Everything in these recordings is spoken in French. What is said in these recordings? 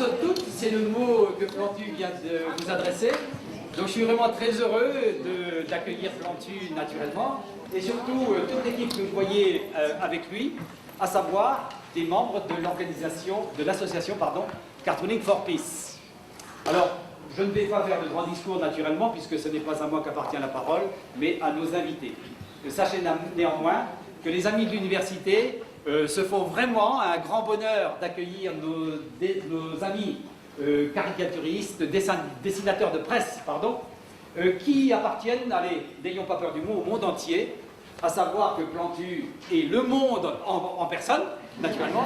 somme toute, c'est le mot que Plantu vient de vous adresser. Donc je suis vraiment très heureux d'accueillir Plantu naturellement. Et surtout, toute l'équipe que vous voyez avec lui, à savoir des membres de l'organisation, de l'association, Cartooning for Peace. Alors, je ne vais pas faire de grand discours naturellement, puisque ce n'est pas à moi qu'appartient la parole, mais à nos invités. Sachez néanmoins que les amis de l'université se font vraiment un grand bonheur d'accueillir nos amis caricaturistes, dessinateurs de presse, qui appartiennent, allez, n'ayons pas peur du mot, au monde entier, à savoir que Plantu est le monde en personne, naturellement.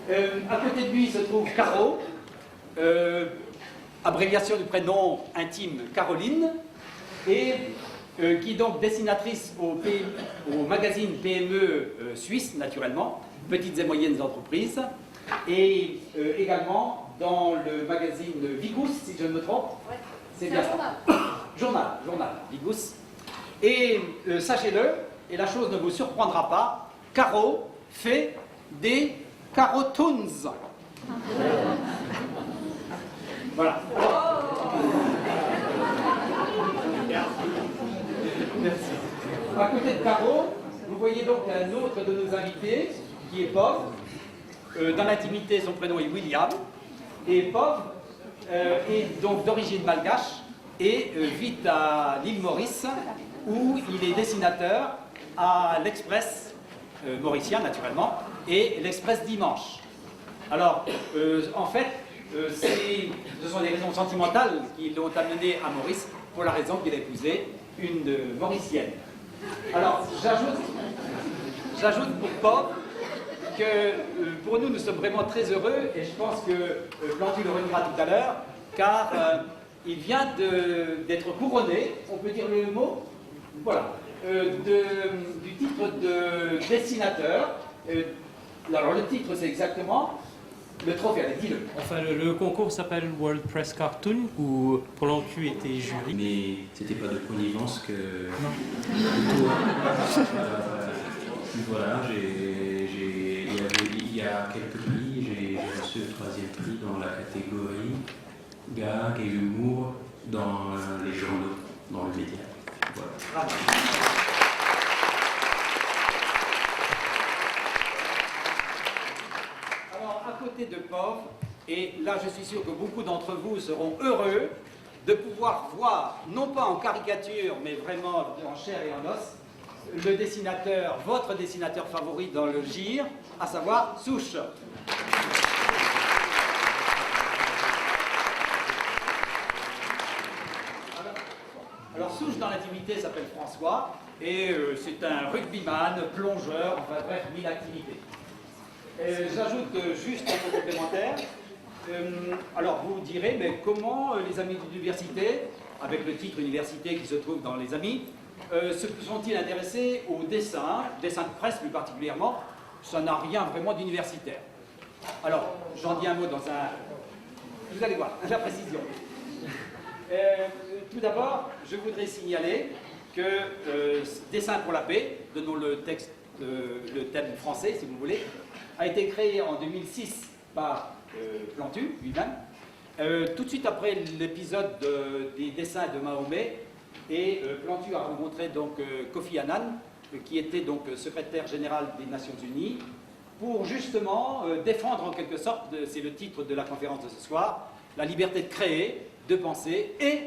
À côté de lui se trouve Caro, abréviation du prénom intime Caroline, et qui est donc dessinatrice au magazine PME suisse, naturellement, Petites et Moyennes Entreprises, et également dans le magazine Vigous, si je ne me trompe. Ouais. C'est bien ça. Journal, Vigous. Et sachez-le, et la chose ne vous surprendra pas, Caro fait des carotoons. Voilà. Merci. À côté de Caro, vous voyez donc un autre de nos invités, qui est Pov. Dans l'intimité, son prénom est William. Et Pov est donc d'origine malgache et vit à l'île Maurice, où il est dessinateur à l'Express mauricien, naturellement, et l'Express Dimanche. Alors, en fait, ce sont des raisons sentimentales qui l'ont amené à Maurice, pour la raison qu'il a épousé une Mauricienne. Alors, j'ajoute pour Pop que pour nous sommes vraiment très heureux, et je pense que Plantu le redira tout à l'heure, car il vient d'être couronné, on peut dire le mot, voilà, du titre de dessinateur. Alors le titre c'est exactement le trophée, allez, dis-le. Enfin, le concours s'appelle World Press Cartoon, où Plantu était jury. Mais c'était pas de connivence que... Non. Voilà, il y a quelques prix, j'ai reçu le 3e prix dans la catégorie gag et humour dans les journaux, dans le média. Voilà. Bravo. À côté de Pov, et là je suis sûr que beaucoup d'entre vous seront heureux de pouvoir voir, non pas en caricature, mais vraiment en chair et en os, le dessinateur, votre dessinateur favori dans le GIR, à savoir Souche. Alors Souche dans l'intimité s'appelle François, et c'est un rugbyman, plongeur, enfin bref, 1000 activités. J'ajoute juste un peu complémentaire. Alors vous direz, mais comment les amis de l'université, avec le titre université qui se trouve dans les amis, se sont-ils intéressés au dessin de presse plus particulièrement? Ça n'a rien vraiment d'universitaire. Alors, j'en dis un mot dans un... Vous allez voir, la précision. Tout d'abord, je voudrais signaler que Dessin pour la paix, donnons le texte, le thème français si vous voulez, a été créé en 2006 par Plantu lui-même, tout de suite après l'épisode des dessins de Mahomet, et Plantu a rencontré donc Kofi Annan, qui était donc secrétaire général des Nations Unies, pour justement défendre en quelque sorte, c'est le titre de la conférence de ce soir, la liberté de créer, de penser et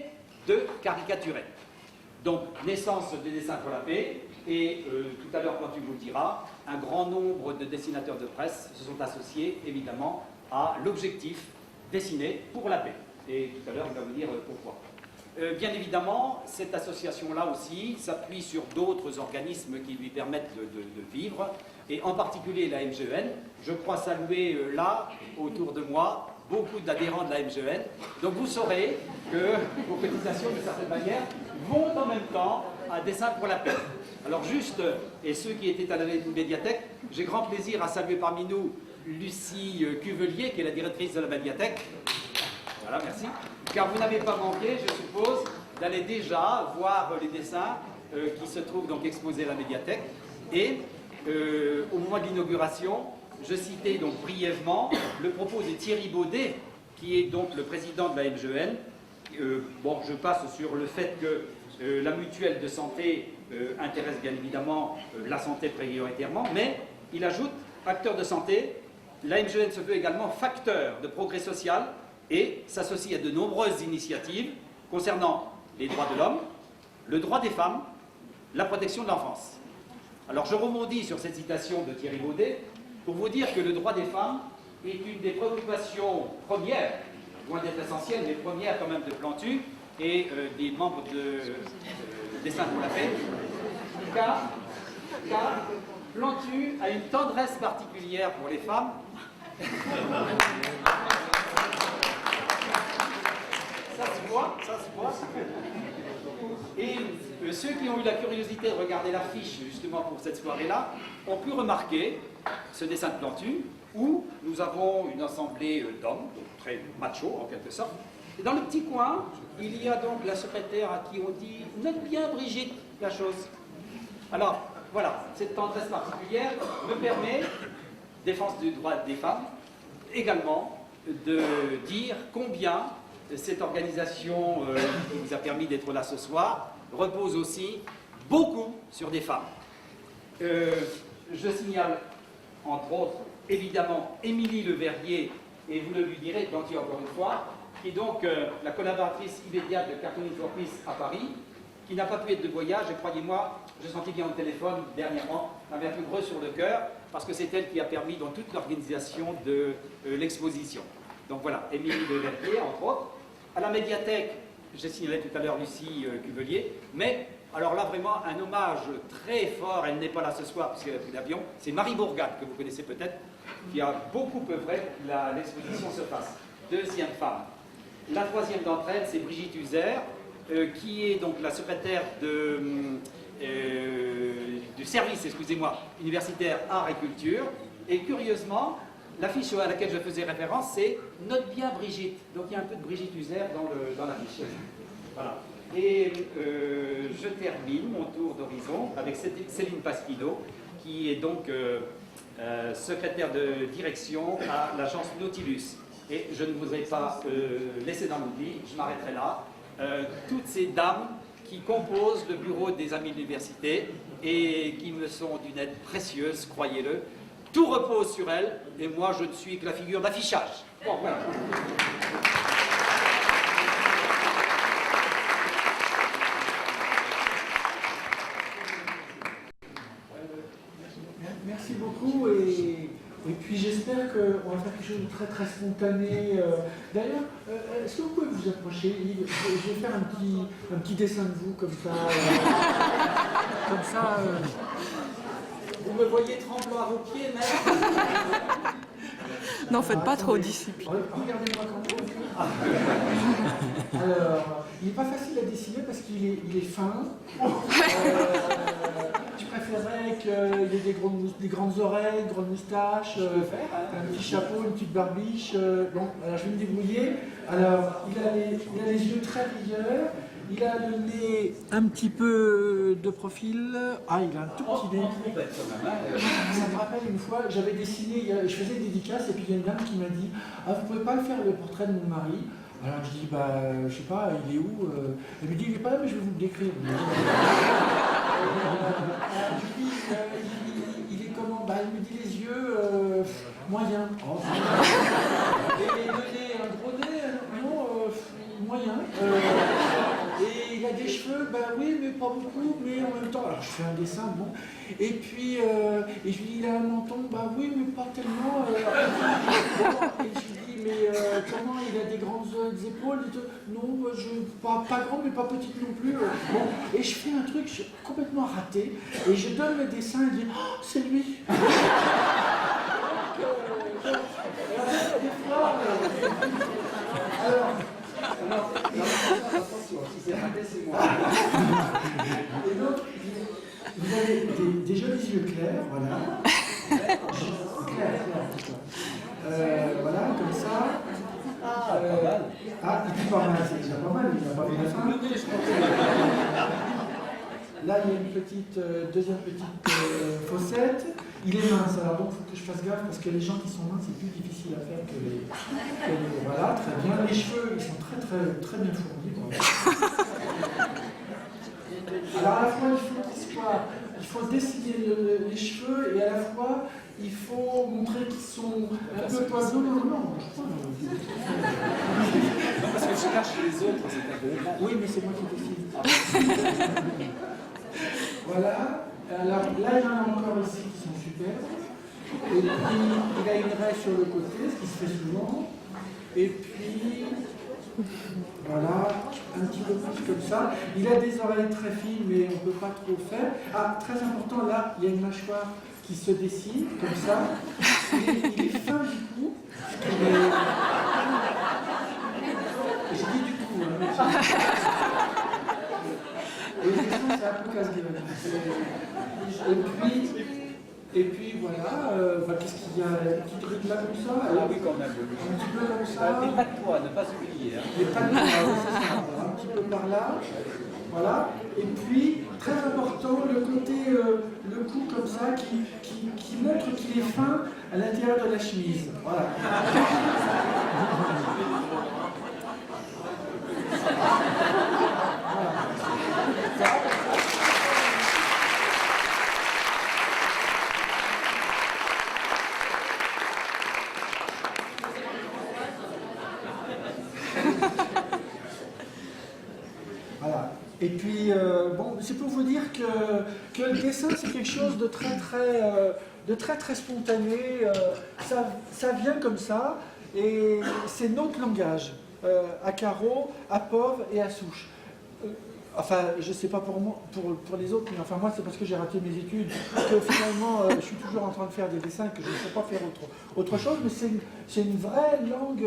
de caricaturer. Donc, naissance des dessins pour la paix, et tout à l'heure, Plantu vous le dira, un grand nombre de dessinateurs de presse se sont associés, évidemment, à l'objectif dessiner pour la paix. Et tout à l'heure, il va vous dire pourquoi. Bien évidemment, cette association-là aussi s'appuie sur d'autres organismes qui lui permettent de vivre, et en particulier la MGEN. Je crois saluer là, autour de moi, beaucoup d'adhérents de la MGEN. Donc vous saurez que vos cotisations, de certaine manière, vont en même temps à Dessin pour la paix. Alors juste, et ceux qui étaient à la médiathèque, j'ai grand plaisir à saluer parmi nous Lucie Cuvelier, qui est la directrice de la médiathèque. Voilà, merci. Car vous n'avez pas manqué, je suppose, d'aller déjà voir les dessins qui se trouvent donc exposés à la médiathèque. Et au moment de l'inauguration, je citais donc brièvement le propos de Thierry Baudet, qui est donc le président de la MGN. Bon, je passe sur le fait que la mutuelle de santé intéresse bien évidemment la santé prioritairement, mais il ajoute, acteur de santé, la MGN se veut également facteur de progrès social et s'associe à de nombreuses initiatives concernant les droits de l'homme, le droit des femmes, la protection de l'enfance. Alors je rebondis sur cette citation de Thierry Baudet pour vous dire que le droit des femmes est une des préoccupations premières, loin d'être essentielle, mais première quand même de Plantu et des membres de Dessein pour la paix, car Plantu a une tendresse particulière pour les femmes. Ça se voit. Et ceux qui ont eu la curiosité de regarder l'affiche justement pour cette soirée-là ont pu remarquer ce dessin de Plantu où nous avons une assemblée d'hommes, donc très macho en quelque sorte. Et dans le petit coin, il y a donc la secrétaire à qui on dit « Note bien Brigitte la chose ». Alors voilà, cette tendresse particulière me permet, défense du droit des femmes, également de dire combien cette organisation qui vous a permis d'être là ce soir repose aussi beaucoup sur des femmes. Je signale, entre autres, évidemment, Émilie Leverrier, et vous le lui direz, Plantu encore une fois, qui est donc la collaboratrice immédiate de Cartooning for Peace à Paris, qui n'a pas pu être de voyage, et croyez-moi, je sentis bien au téléphone dernièrement, avait un peu creux sur le cœur, parce que c'est elle qui a permis dans toute l'organisation de l'exposition. Donc voilà, Émilie Leverrier, entre autres. À la médiathèque, j'ai signalé tout à l'heure Lucie Cuvelier, mais alors là vraiment un hommage très fort, elle n'est pas là ce soir puisqu'elle a pris l'avion, c'est Marie Bourgade, que vous connaissez peut-être, qui a beaucoup œuvré pour que l'exposition se fasse. Deuxième femme. La troisième d'entre elles, c'est Brigitte User, qui est donc la secrétaire du service, excusez-moi, universitaire art et culture, et curieusement, l'affiche à laquelle je faisais référence, c'est « Note bien Brigitte ». Donc il y a un peu de Brigitte User dans l'affiche. Voilà. Et je termine mon tour d'horizon avec Céline Pasquino, qui est donc secrétaire de direction à l'agence Nautilus. Et je ne voudrais pas laisser dans l'oubli, je m'arrêterai là, toutes ces dames qui composent le bureau des Amis de l'Université et qui me sont d'une aide précieuse, croyez-le. Tout repose sur elles, et moi je ne suis que la figure d'affichage. Bon, voilà. Merci beaucoup, et puis j'espère qu'on va faire quelque chose de très très spontané. D'ailleurs, est-ce que vous pouvez vous approcher, Yves? Je vais faire un petit dessin de vous, comme ça. Comme ça. Vous me voyez tremblant à vos pieds, mais... N'en faites pas trop, disciple. Regardez-moi quand même. Alors, il n'est pas facile à dessiner parce qu'il est fin. Je préférerais qu'il y ait des grandes oreilles, une grande moustache, un petit chapeau, une petite barbiche. Bon, alors je vais me débrouiller. Alors, il a les yeux très rieurs. Il a le nez un petit peu de profil. Ah, il a un tout petit nez. Ça me rappelle une fois, j'avais dessiné, je faisais des dédicaces et puis il y a une dame qui m'a dit « Ah, vous pouvez pas le faire le portrait de mon mari ?» Alors je dis « Bah, je sais pas, il est où ?» Elle me dit « Il est pas là, mais je vais vous le décrire. » Je lui dis « Il est comment ?» Bah, elle me dit les yeux moyens. Oh, et le nez, un gros nez, non, moyen. Et il a des cheveux, ben oui, mais pas beaucoup, mais en même temps, alors je fais un dessin, bon, et puis, et je lui dis, il a un menton, ben oui, mais pas tellement, et je lui dis, mais comment, il a des grandes épaules, non, pas grande, mais pas petite non plus, bon, et je fais un truc complètement raté, et je donne le dessin, et je dis, oh, c'est lui. Alors, attention, si c'est raté, c'est moi. Et donc, vous avez des jolis yeux clairs, voilà. Clairs. Voilà, comme ça. Il dit pas mal, c'est déjà pas mal, il n'a pas fait la fin. là, il y a une petite, deuxième petite fossette. Il est mince, alors donc il faut que je fasse gaffe parce que les gens qui sont minces, c'est plus difficile à faire que les... Voilà, très bien. Les cheveux, ils sont très bien fournis. Bon. Alors à la fois, il faut dessiner les cheveux et à la fois, il faut montrer qu'ils sont un peu poisons. Non, Parce que je cache les autres, c'est un peu. oui, mais c'est moi qui décide. Voilà. Alors là, il y en a encore ici qui sont superbes. Et puis, il a une raie sur le côté, ce qui se fait souvent. Et puis, voilà, un petit peu plus comme ça. Il a des oreilles très fines, mais on ne peut pas trop faire. Ah, très important, là, il y a une mâchoire qui se dessine, comme ça. Il est fin du cou. J'ai dit du coup, hein. Et les questions, c'est un peu casse-gueule. Et puis voilà, qu'est-ce qu'il y a? Une petite ride là comme ça? Ah oui, quand même. Un petit peu comme ça. Des pas de poids, ne pas oublier. Hein. Les pas de poids, oui, c'est ça. Un petit peu par là. Voilà. Et puis, très important, le côté, le cou comme ça, qui montre qu'il est fin à l'intérieur de la chemise. Voilà. Voilà. Et puis, bon, c'est pour vous dire que le dessin, c'est quelque chose de très spontané. Ça vient comme ça, et c'est notre langage, à carreaux, à pauvre et à souche. Enfin, je ne sais pas pour moi, pour les autres, mais enfin moi c'est parce que j'ai raté mes études que finalement je suis toujours en train de faire des dessins et que je ne sais pas faire autre chose, mais c'est une vraie langue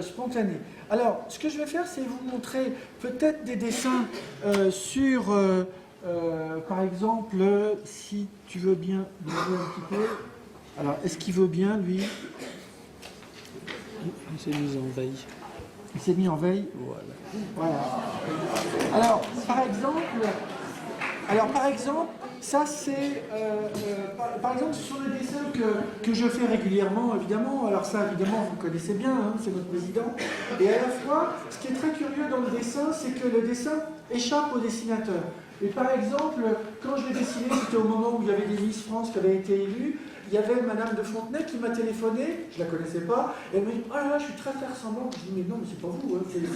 spontanée. Alors, ce que je vais faire, c'est vous montrer peut-être des dessins sur, par exemple, si tu veux bien regarder un petit peu. Alors, est-ce qu'il veut bien, lui? Il s'est mis en veille. Il s'est mis en veille. Voilà. Alors, par exemple, ça c'est, par exemple, ce sont des dessins que je fais régulièrement, évidemment. Alors ça, évidemment, vous connaissez bien, hein, c'est notre président. Et à la fois, ce qui est très curieux dans le dessin, c'est que le dessin échappe au dessinateur. Et par exemple, quand je l'ai dessiné, c'était au moment où il y avait des Miss France qui avaient été élues. Il y avait Madame de Fontenay qui m'a téléphoné, je ne la connaissais pas, et elle m'a dit « Oh là là, je suis très ressemblante ». Je dis « Mais non, mais c'est pas vous, hein, elle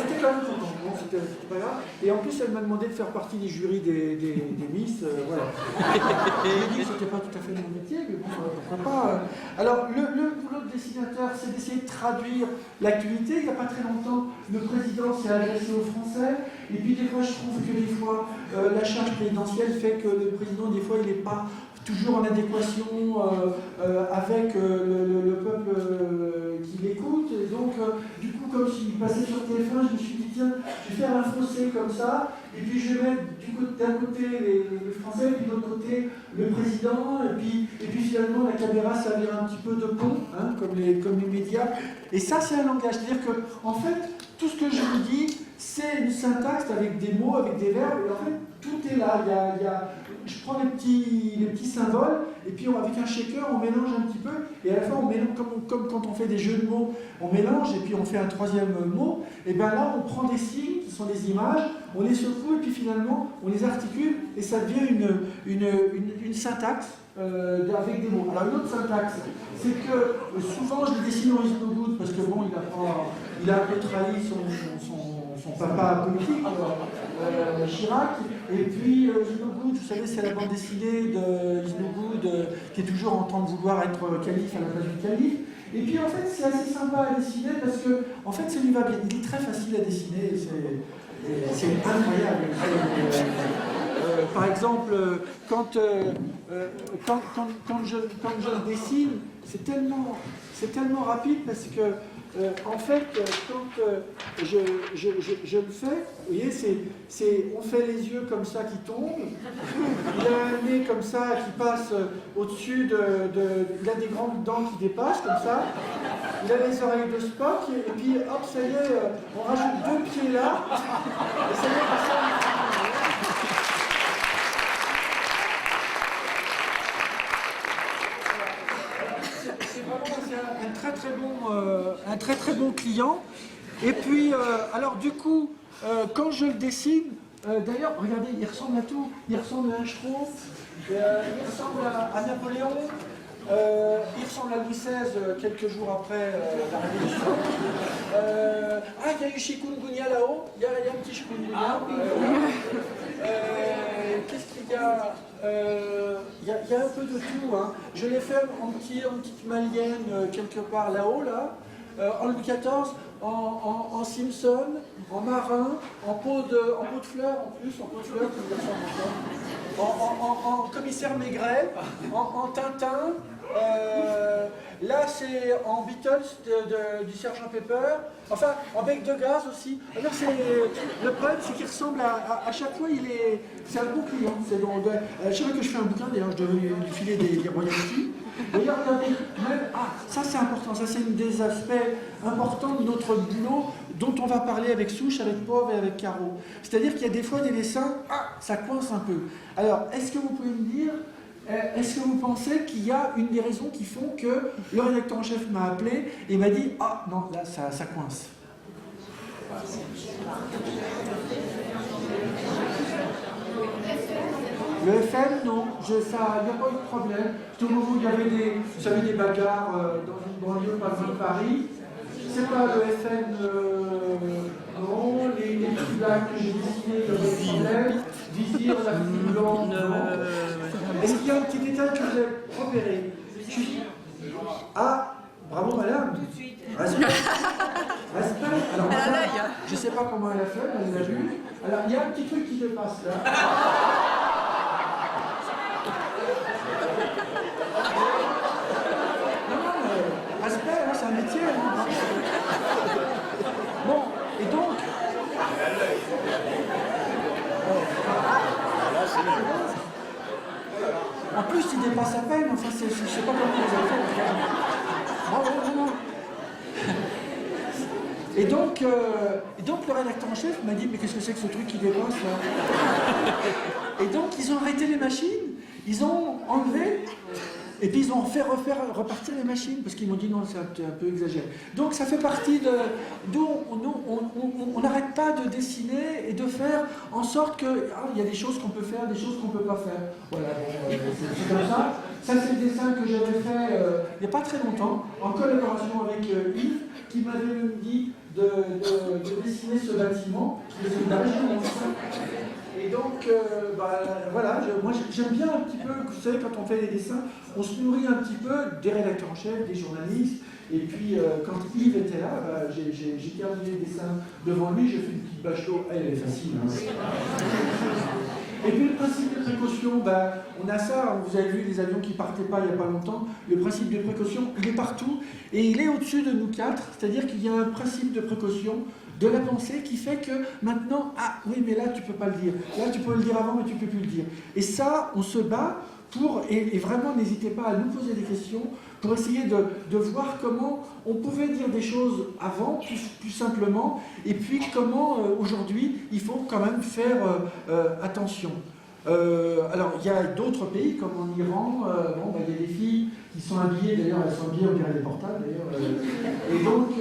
était quand même contente, bon, c'était pas grave. Et en plus, elle m'a demandé de faire partie des jurys des Miss, voilà. J'ai dit que c'était pas tout à fait mon métier, mais bon, pourquoi pas. Alors, le boulot de dessinateur, c'est d'essayer de traduire l'actualité. Il n'y a pas très longtemps, le président s'est adressé aux Français, et puis des fois, je trouve que des fois, la charge présidentielle fait que le président, des fois, il n'est pas toujours en adéquation avec le peuple qui l'écoute. Et donc, du coup, comme s'il passait sur TF1, je me suis dit, tiens, je vais faire un fossé comme ça, et puis je vais mettre d'un côté les Français, puis de l'autre côté le président, et puis finalement, la caméra servira un petit peu de pont, hein, comme les médias. Et ça, c'est un langage. C'est-à-dire que, en fait, tout ce que je vous dis, c'est une syntaxe avec des mots, avec des verbes, et en fait, tout est là. Je prends les petits symboles, et puis avec un shaker, on mélange un petit peu, et à la fin, on mélange, comme quand on fait des jeux de mots, on mélange, et puis on fait un troisième mot, et bien là, on prend des signes, qui sont des images, on les secoue, et puis finalement, on les articule, et ça devient une syntaxe avec des mots. Alors, une autre syntaxe, c'est que souvent, je le dessine en Is No Good, parce que bon, il a un peu trahi son papa politique, Chirac, et puis Is No Good, vous savez, c'est la bande dessinée de Is No Good qui est toujours en train de vouloir être calife à la place du calife. Et puis en fait, c'est assez sympa à dessiner parce que en fait, ça lui va bien. Il est très facile à dessiner, c'est incroyable. Par exemple, quand je le dessine, c'est tellement rapide parce que en fait, quand je le fais, vous voyez, on fait les yeux comme ça qui tombent, il a un nez comme ça qui passe au-dessus il a des grandes dents qui dépassent comme ça, il a les oreilles de Spock, et puis hop, ça y est, on rajoute 2 pieds là, et ça y est, comme ça, très bon client. Et puis, alors du coup, quand je le dessine, d'ailleurs, regardez, il ressemble à tout. Il ressemble à un Schtroumpf, il ressemble à Napoléon, il ressemble à Louis XVI quelques jours après la Révolution. Il y a eu chikungunya là-haut, il y a un petit chikungunya. Qu'est-ce qu'il y a il y a un peu de tout. Hein. Je l'ai fait en petite malienne quelque part là-haut, là, en Louis XIV, en Simpson, en marin, en pot de fleurs en plus, en pot de fleurs, comme ça en commissaire Maigret, en Tintin. Là, c'est en Beatles du Sgt Pepper, enfin en bec de gaz aussi. Alors, le problème, c'est qu'il ressemble à chaque fois, c'est un bon client. Chaque fois que je fais un bouquin, d'ailleurs, je devais lui filer des royalties. D'ailleurs, regardez, ça c'est important, ça c'est un des aspects importants de notre boulot dont on va parler avec Souche, avec Pauvre et avec Caro. C'est-à-dire qu'il y a des fois des dessins, ça coince un peu. Alors, est-ce que vous pouvez me dire, est-ce que vous pensez qu'il y a une des raisons qui font que le rédacteur en chef m'a appelé et m'a dit « Ah non, là ça coince ». Le FN, non, il n'y a pas eu de problème. Tout le moment, il y avait des bagarres dans une banlieue pas loin de Paris. C'est pas le FN, non, les petits blagues que j'ai dessinés, il y avait des problèmes. Vizir, la petite blanche, non. Est-ce qu'il y a un petit détail que vous avez repéré? Ah, bravo madame. Respect. Alors, madame, je ne sais pas comment elle a fait, mais elle l'a vu. Alors, il y a un petit truc qui dépasse là. Respect, hein, c'est un métier. Hein. Bon, et donc... En plus, il dépasse à peine, enfin, je ne sais pas comment vous avez fait. Bravo. Et donc, le rédacteur en chef m'a dit, mais qu'est-ce que c'est que ce truc qui dépasse là? Et donc, ils ont arrêté les machines, ils ont enlevé... Et puis ils ont fait repartir les machines, parce qu'ils m'ont dit non, c'est un peu exagéré. Donc ça fait partie de... D'où on n'arrête pas de dessiner et de faire en sorte qu'il y a des choses qu'on peut faire, des choses qu'on ne peut pas faire. Voilà, c'est comme ça. Ça c'est le dessin que j'avais fait il n'y a pas très longtemps, en collaboration avec Yves, qui m'avait dit de dessiner ce bâtiment, qui est une région. Et donc, voilà, moi j'aime bien un petit peu, vous savez, quand on fait des dessins, on se nourrit un petit peu des rédacteurs en chef, des journalistes, et puis quand Yves était là, j'ai terminé le dessin devant lui, j'ai fait une petite bâche-d'eau, elle est facile. Hein. Et puis le principe de précaution, on a ça, vous avez vu les avions qui partaient pas il n'y a pas longtemps, le principe de précaution, il est partout, et il est au-dessus de nous quatre, c'est-à-dire qu'il y a un principe de précaution, de la pensée qui fait que maintenant, oui mais là tu peux pas le dire, là tu peux le dire avant mais tu peux plus le dire. Et ça, on se bat pour, et vraiment n'hésitez pas à nous poser des questions, pour essayer de voir comment on pouvait dire des choses avant, plus simplement, et puis comment aujourd'hui il faut quand même faire attention. Alors il y a d'autres pays comme en Iran, il y a des filles qui sont habillées, d'ailleurs elles sont habillées, on dirait des portables d'ailleurs. Et donc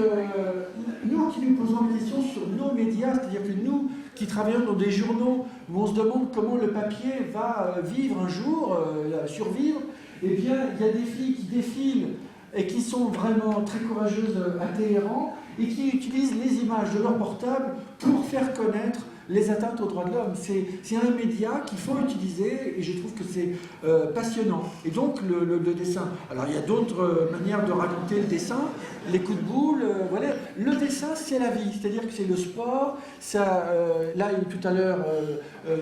nous qui nous posons des questions sur nos médias, c'est-à-dire que nous qui travaillons dans des journaux où on se demande comment le papier va vivre un jour, survivre, eh bien il y a des filles qui défilent et qui sont vraiment très courageuses à Téhéran et qui utilisent les images de leur portable pour faire connaître les atteintes aux droits de l'homme. C'est un média qu'il faut utiliser et je trouve que c'est passionnant. Et donc le dessin. Alors il y a d'autres manières de raconter le dessin, les coups de boule, voilà. Le dessin c'est la vie, c'est-à-dire que c'est le sport. Ça, là tout à l'heure,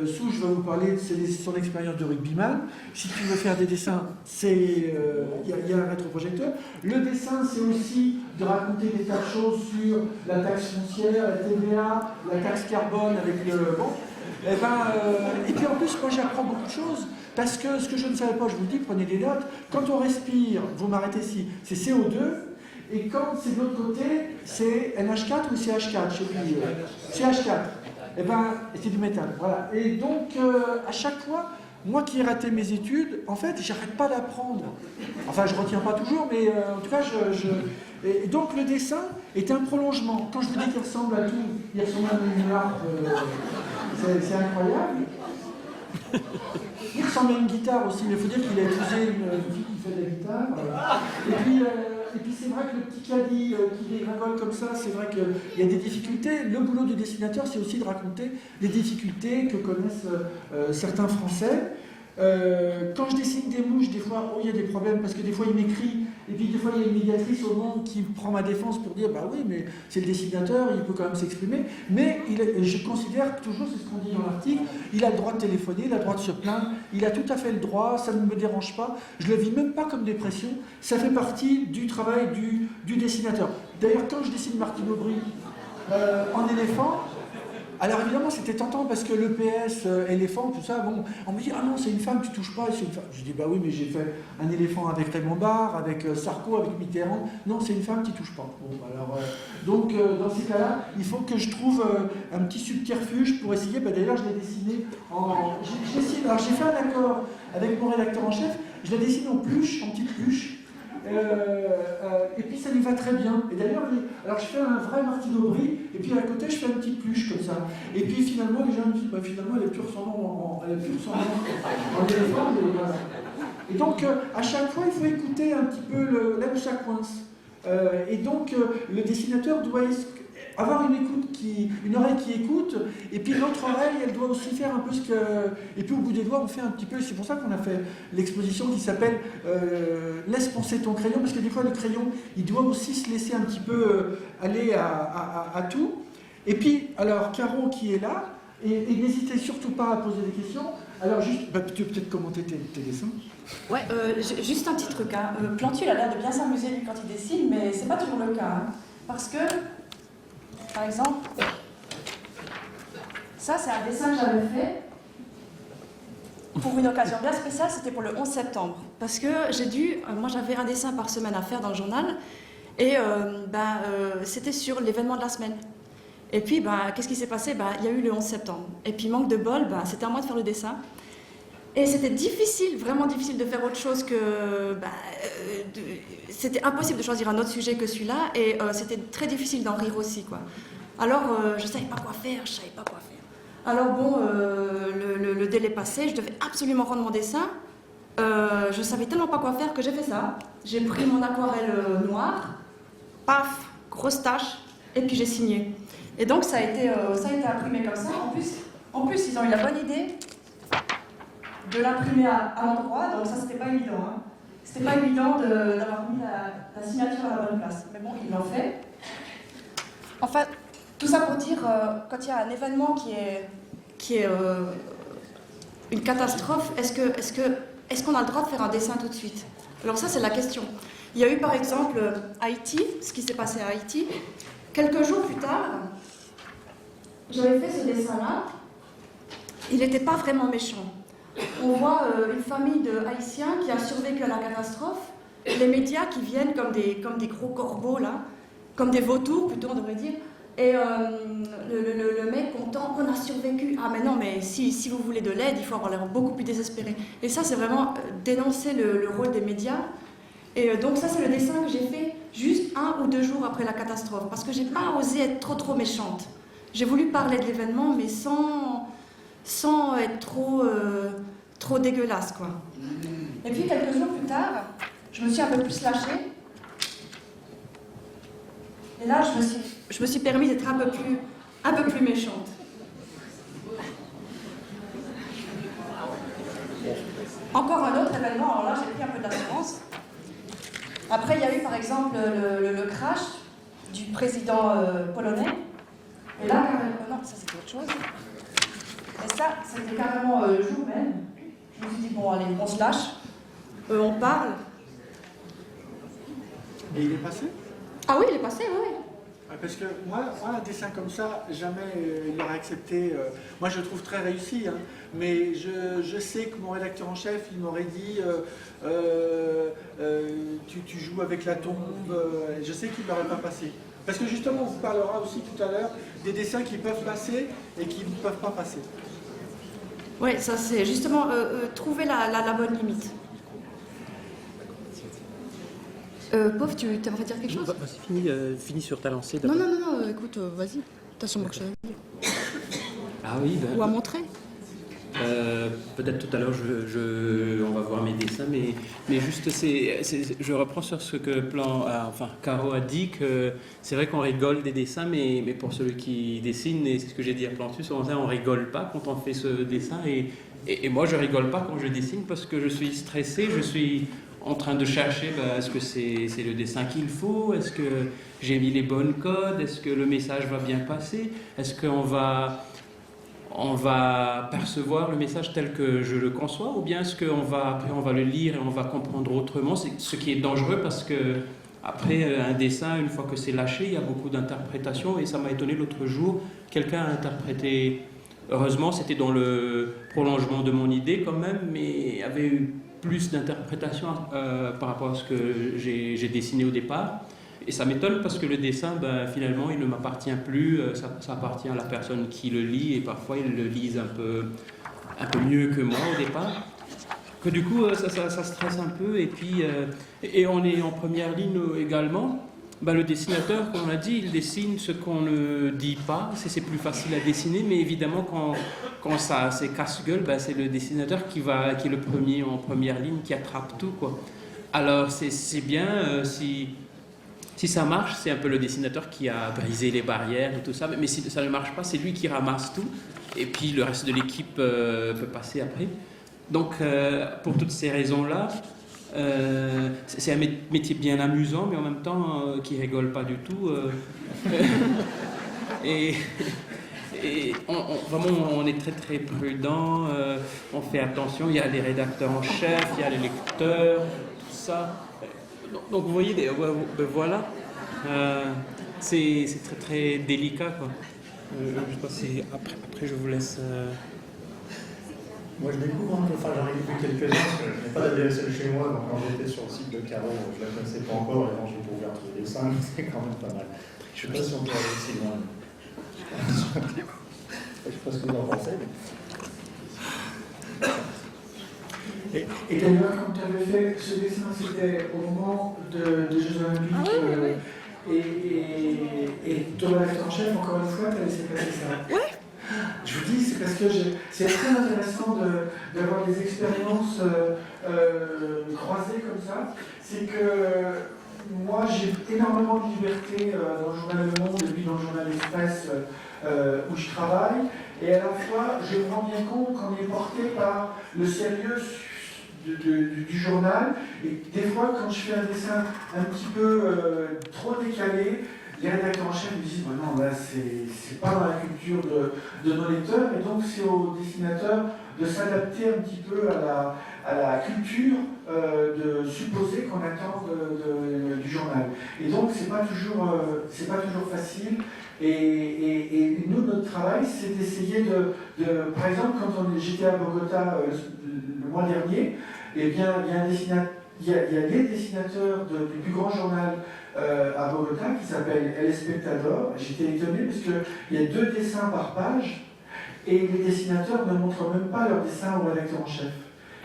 Souche va vous parler de son expérience de rugbyman. Si tu veux faire des dessins, il y a un rétroprojecteur. Le dessin c'est aussi de raconter des tas de choses sur la taxe foncière, la TVA, la taxe carbone avec et puis en plus, moi j'apprends beaucoup de choses, parce que ce que je ne savais pas, je vous le dis, prenez des notes, quand on respire, vous m'arrêtez ici, c'est CO2, et quand c'est de l'autre côté, c'est NH4 ou CH4, je sais plus, CH4, et c'est du métal, voilà. Et donc, à chaque fois, moi qui ai raté mes études, en fait, j'arrête pas d'apprendre. Enfin, je retiens pas toujours, mais en tout cas, Et donc le dessin est un prolongement. Quand je vous dis qu'il ressemble à tout, il ressemble à une harpe, c'est incroyable. Il ressemble à une guitare aussi, mais il faut dire qu'il a épousé une fille qui fait de la guitare. Et puis c'est vrai que le petit caddie qui dégringole comme ça, c'est vrai qu'il y a des difficultés. Le boulot du dessinateur, c'est aussi de raconter les difficultés que connaissent certains Français. Quand je dessine des mouches, des fois, il y a des problèmes parce que des fois il m'écrit, et puis des fois il y a une médiatrice au monde qui prend ma défense pour dire bah oui, mais c'est le dessinateur, il peut quand même s'exprimer. Mais je considère toujours, c'est ce qu'on dit dans l'article, il a le droit de téléphoner, il a le droit de se plaindre, il a tout à fait le droit, ça ne me dérange pas. Je le vis même pas comme des pressions, ça fait partie du travail du dessinateur. D'ailleurs, quand je dessine Martine Aubry en éléphant, alors évidemment c'était tentant parce que le PS, éléphant, tout ça, bon, on me dit ah non c'est une femme, tu touches pas, c'est une femme. Je dis bah oui mais j'ai fait un éléphant avec Raymond Barre, avec Sarko, avec Mitterrand, non c'est une femme qui touche pas. Bon, alors, donc dans ces cas-là, il faut que je trouve un petit subterfuge pour essayer, bah, d'ailleurs je l'ai dessiné en... Alors j'ai fait un accord avec mon rédacteur en chef, je l'ai dessiné en pluche, en petite pluche. Et puis ça lui va très bien. Et d'ailleurs, alors je fais un vrai Martine Aubry, et puis à côté je fais une petite pluche comme ça. Et puis finalement, les gens me disent, bah, finalement elle est plus ressemblant en éléphant. Et donc à chaque fois, il faut écouter un petit peu là où ça coince. Et donc le dessinateur doit avoir une oreille qui écoute, et puis l'autre oreille, elle doit aussi faire un peu ce que... Et puis au bout des doigts, on fait un petit peu... C'est pour ça qu'on a fait l'exposition qui s'appelle Laisse penser ton crayon, parce que des fois, le crayon, il doit aussi se laisser un petit peu aller à tout. Et puis, alors, Caro qui est là, et n'hésitez surtout pas à poser des questions. Alors, juste, bah, tu peux peut-être commenter tes dessins. Ouais, juste un petit truc. Hein. Plantu, il a l'air de bien s'amuser, lui, quand il dessine, mais c'est pas toujours le cas. Hein. Parce que... Par exemple, ça c'est un dessin que j'avais fait pour une occasion bien spéciale, c'était pour le 11 septembre. Parce que moi j'avais un dessin par semaine à faire dans le journal, et c'était sur l'événement de la semaine. Et puis, qu'est-ce qui s'est passé? Il y a eu le 11 septembre. Et puis, manque de bol, c'était à moi de faire le dessin. Et c'était difficile, vraiment difficile de faire autre chose que... c'était impossible de choisir un autre sujet que celui-là, et c'était très difficile d'en rire aussi, quoi. Alors, je ne savais pas quoi faire, Alors bon, le délai passé, je devais absolument rendre mon dessin. Je ne savais tellement pas quoi faire que j'ai fait ça. J'ai pris mon aquarelle noire, paf, grosse tache, et puis j'ai signé. Et donc ça a été imprimé comme ça. En plus, ils ont eu la bonne idée de l'imprimer à l'endroit, donc ça c'était pas évident. Hein. C'était pas évident d'avoir mis la signature à la bonne place. Mais bon, ils l'ont fait. Enfin, tout ça pour dire, quand il y a un événement qui est une catastrophe, est-ce qu'on a le droit de faire un dessin tout de suite? Alors ça c'est la question. Il y a eu par exemple Haïti, ce qui s'est passé à Haïti. Quelques jours plus tard, j'avais fait ce dessin-là. Il n'était pas vraiment méchant. On voit une famille de Haïtiens qui a survécu à la catastrophe, les médias qui viennent comme des gros corbeaux, là, comme des vautours plutôt on devrait dire, et le mec content, on a survécu. Ah mais non, mais si vous voulez de l'aide, il faut avoir l'air beaucoup plus désespéré. Et ça c'est vraiment dénoncer le rôle des médias. Et donc ça c'est le dessin que j'ai fait juste 1 ou 2 jours après la catastrophe, parce que j'ai pas osé être trop méchante. J'ai voulu parler de l'événement, mais sans être trop dégueulasse, quoi. Et puis, quelques jours plus tard, je me suis un peu plus lâchée. Et là, je me suis permis d'être un peu plus méchante. Encore un autre événement, alors là, j'ai pris un peu d'assurance. Après, il y a eu, par exemple, le crash du président polonais. Et là, non, ça c'était autre chose. Et ça, c'était carrément le jour même. Je me suis dit, bon, allez, on se lâche, on parle. Et il est passé? Ah oui, il est passé, oui. Parce que moi, un dessin comme ça, jamais il l'aurait accepté. Moi, je le trouve très réussi, hein, mais je sais que mon rédacteur en chef, il m'aurait dit tu joues avec la tombe. Je sais qu'il ne l'aurait pas passé. Parce que justement, on vous parlera aussi tout à l'heure des dessins qui peuvent passer et qui ne peuvent pas passer. Oui, ça c'est justement trouver la bonne limite. Pauvre, tu aimerais dire quelque chose? Vas-y, finis sur ta lancée Non, d'abord. non, écoute, vas-y. T'as sûrement quelque chose à dire. Ah oui, Ou à montrer. Peut-être tout à l'heure, on va voir mes dessins, mais juste, je reprends sur ce que Caro a dit, que c'est vrai qu'on rigole des dessins, mais pour celui qui dessine, et c'est ce que j'ai dit à Plantus, on rigole pas quand on fait ce dessin, et moi je rigole pas quand je dessine parce que je suis stressé, je suis en train de chercher, est-ce que c'est le dessin qu'il faut, est-ce que j'ai mis les bonnes codes, est-ce que le message va bien passer, est-ce qu'on va percevoir le message tel que je le conçois, ou bien est-ce qu'après on va le lire et on va comprendre autrement. C'est ce qui est dangereux parce que après un dessin, une fois que c'est lâché, il y a beaucoup d'interprétations, et ça m'a étonné l'autre jour, quelqu'un a interprété, heureusement c'était dans le prolongement de mon idée quand même, mais avait eu plus d'interprétations par rapport à ce que j'ai dessiné au départ. Et ça m'étonne parce que le dessin, finalement, il ne m'appartient plus, ça appartient à la personne qui le lit, et parfois ils le lisent un peu mieux que moi au départ. Que du coup, ça stresse un peu, et puis et on est en première ligne également. Le dessinateur, comme on a dit, il dessine ce qu'on ne dit pas, c'est plus facile à dessiner, mais évidemment quand ça c'est casse-gueule, c'est le dessinateur qui est le premier en première ligne, qui attrape tout, quoi. Alors c'est bien si ça marche, c'est un peu le dessinateur qui a brisé les barrières et tout ça, mais si ça ne marche pas, c'est lui qui ramasse tout, et puis le reste de l'équipe peut passer après. Donc pour toutes ces raisons-là, c'est un métier bien amusant, mais en même temps qui rigole pas du tout. Et vraiment, on est très très prudent, on fait attention, il y a les rédacteurs en chef, il y a les lecteurs, tout ça. Donc vous voyez, voilà, c'est très très délicat, quoi. Je pense que après je vous laisse... Moi je découvre, j'en ai vu quelques-uns, parce que je n'ai pas d'ADSL chez moi, donc quand j'étais sur le site de Caro, je ne la connaissais pas encore, et quand j'ai ouvert le dessin, c'est quand même pas mal. Je ne sais pas si on peut aller aussi loin. Je ne sais pas ce que vous en pensez, mais... Et d'ailleurs, quand tu avais fait ce dessin, c'était au moment des Jeux Olympiques. Et ton rédacteur en chef, encore une fois, tu as laissé passer ça. Ouais. Je vous dis, c'est parce que c'est très intéressant d'avoir des expériences croisées comme ça. C'est que moi, j'ai énormément de liberté dans le journal Le Monde et puis dans le journal Express où je travaille. Et à la fois, je me rends bien compte qu'on est porté par le sérieux du journal. Et des fois, quand je fais un dessin un petit peu trop décalé, les rédacteurs en chef me disent non, là, c'est pas dans la culture de nos lecteurs, et donc c'est aux dessinateurs de s'adapter un petit peu à la culture de supposer qu'on attend du journal. Et donc, c'est pas toujours facile. Et nous, notre travail, c'est d'essayer par exemple, quand j'étais à Bogota le mois dernier, eh bien, il y a les dessinateurs du plus grand journal à Bogota qui s'appelle El Espectador. J'étais étonné parce qu'il y a 2 dessins par page et les dessinateurs ne montrent même pas leur dessin au rédacteur en chef.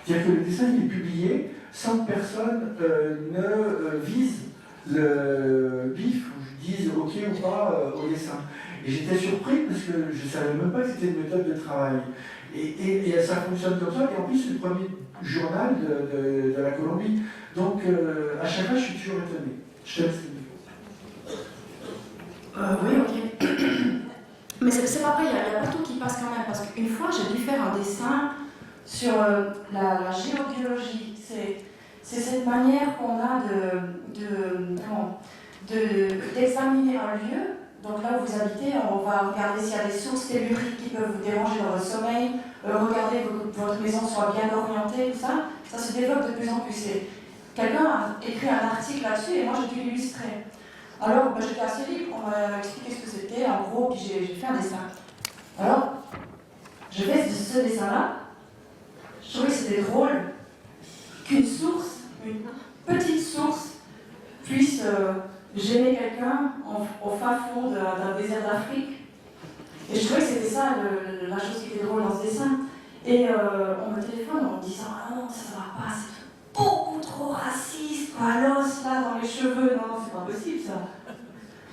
C'est-à-dire que le dessin il est publié sans que personne ne vise le bif ou dise OK ou pas au dessin. Et j'étais surpris parce que je ne savais même pas que c'était une méthode de travail. Et ça fonctionne comme ça, et en plus c'est le premier journal de la Colombie. Donc à chaque fois je suis toujours étonné. Je te laisse. Oui, ok. Mais c'est pas vrai, il n'y a pas tout qui passe quand même, parce qu'une fois j'ai dû faire un dessin sur la géobiologie. C'est cette manière qu'on a d'examiner un lieu. Donc là où vous habitez, on va regarder s'il y a des sources telluriques qui peuvent vous déranger dans votre sommeil, regarder que votre maison soit bien orientée, tout ça. Ça se développe de plus en plus. Quelqu'un a écrit un article là-dessus et moi j'ai dû l'illustrer. Alors j'étais assez libre, on m'a expliqué ce que c'était, en gros, puis j'ai fait un dessin. Alors, je fais ce dessin-là, je trouvais que c'était drôle qu'une source, une petite source, puisse gêner quelqu'un au fin fond d'un désert d'Afrique. Et je trouvais que c'était ça la chose qui était drôle dans ce dessin. Et on me téléphone, on me dit ça, ah non, ça va pas, c'est beaucoup trop raciste, quoi, l'os là dans les cheveux, non, c'est pas possible ça.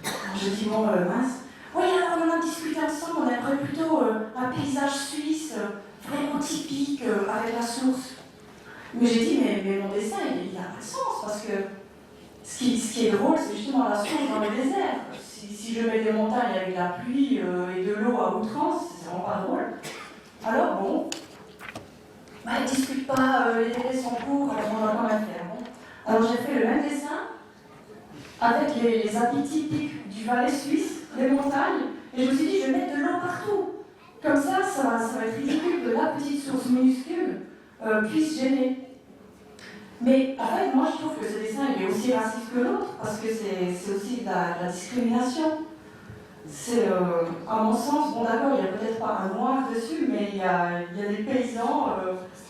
Alors je dis, bon, mince. Oui, alors on a discuté ensemble, on aimerait plutôt un paysage suisse, vraiment typique, avec la source. Mais j'ai dit, mais mon dessin, il n'a pas de sens, parce que ce qui est drôle, c'est justement la source dans le désert. Si je mets des montagnes avec de la pluie et de l'eau à outrance, c'est vraiment pas drôle. Alors bon, bah, ils ne discutent pas, les délais sont courts, alors on va quand même faire. Bon. Alors j'ai fait le même dessin, avec les habits typiques du Valais suisse, les montagnes, et je me suis dit, je vais mettre de l'eau partout. Comme ça va être ridicule que la petite source minuscule puisse gêner. Mais en fait, moi je trouve que ce dessin il est aussi raciste que l'autre, parce que c'est aussi de la discrimination. C'est, à mon sens, bon d'accord, il n'y a peut-être pas un noir dessus, mais il y a des paysans.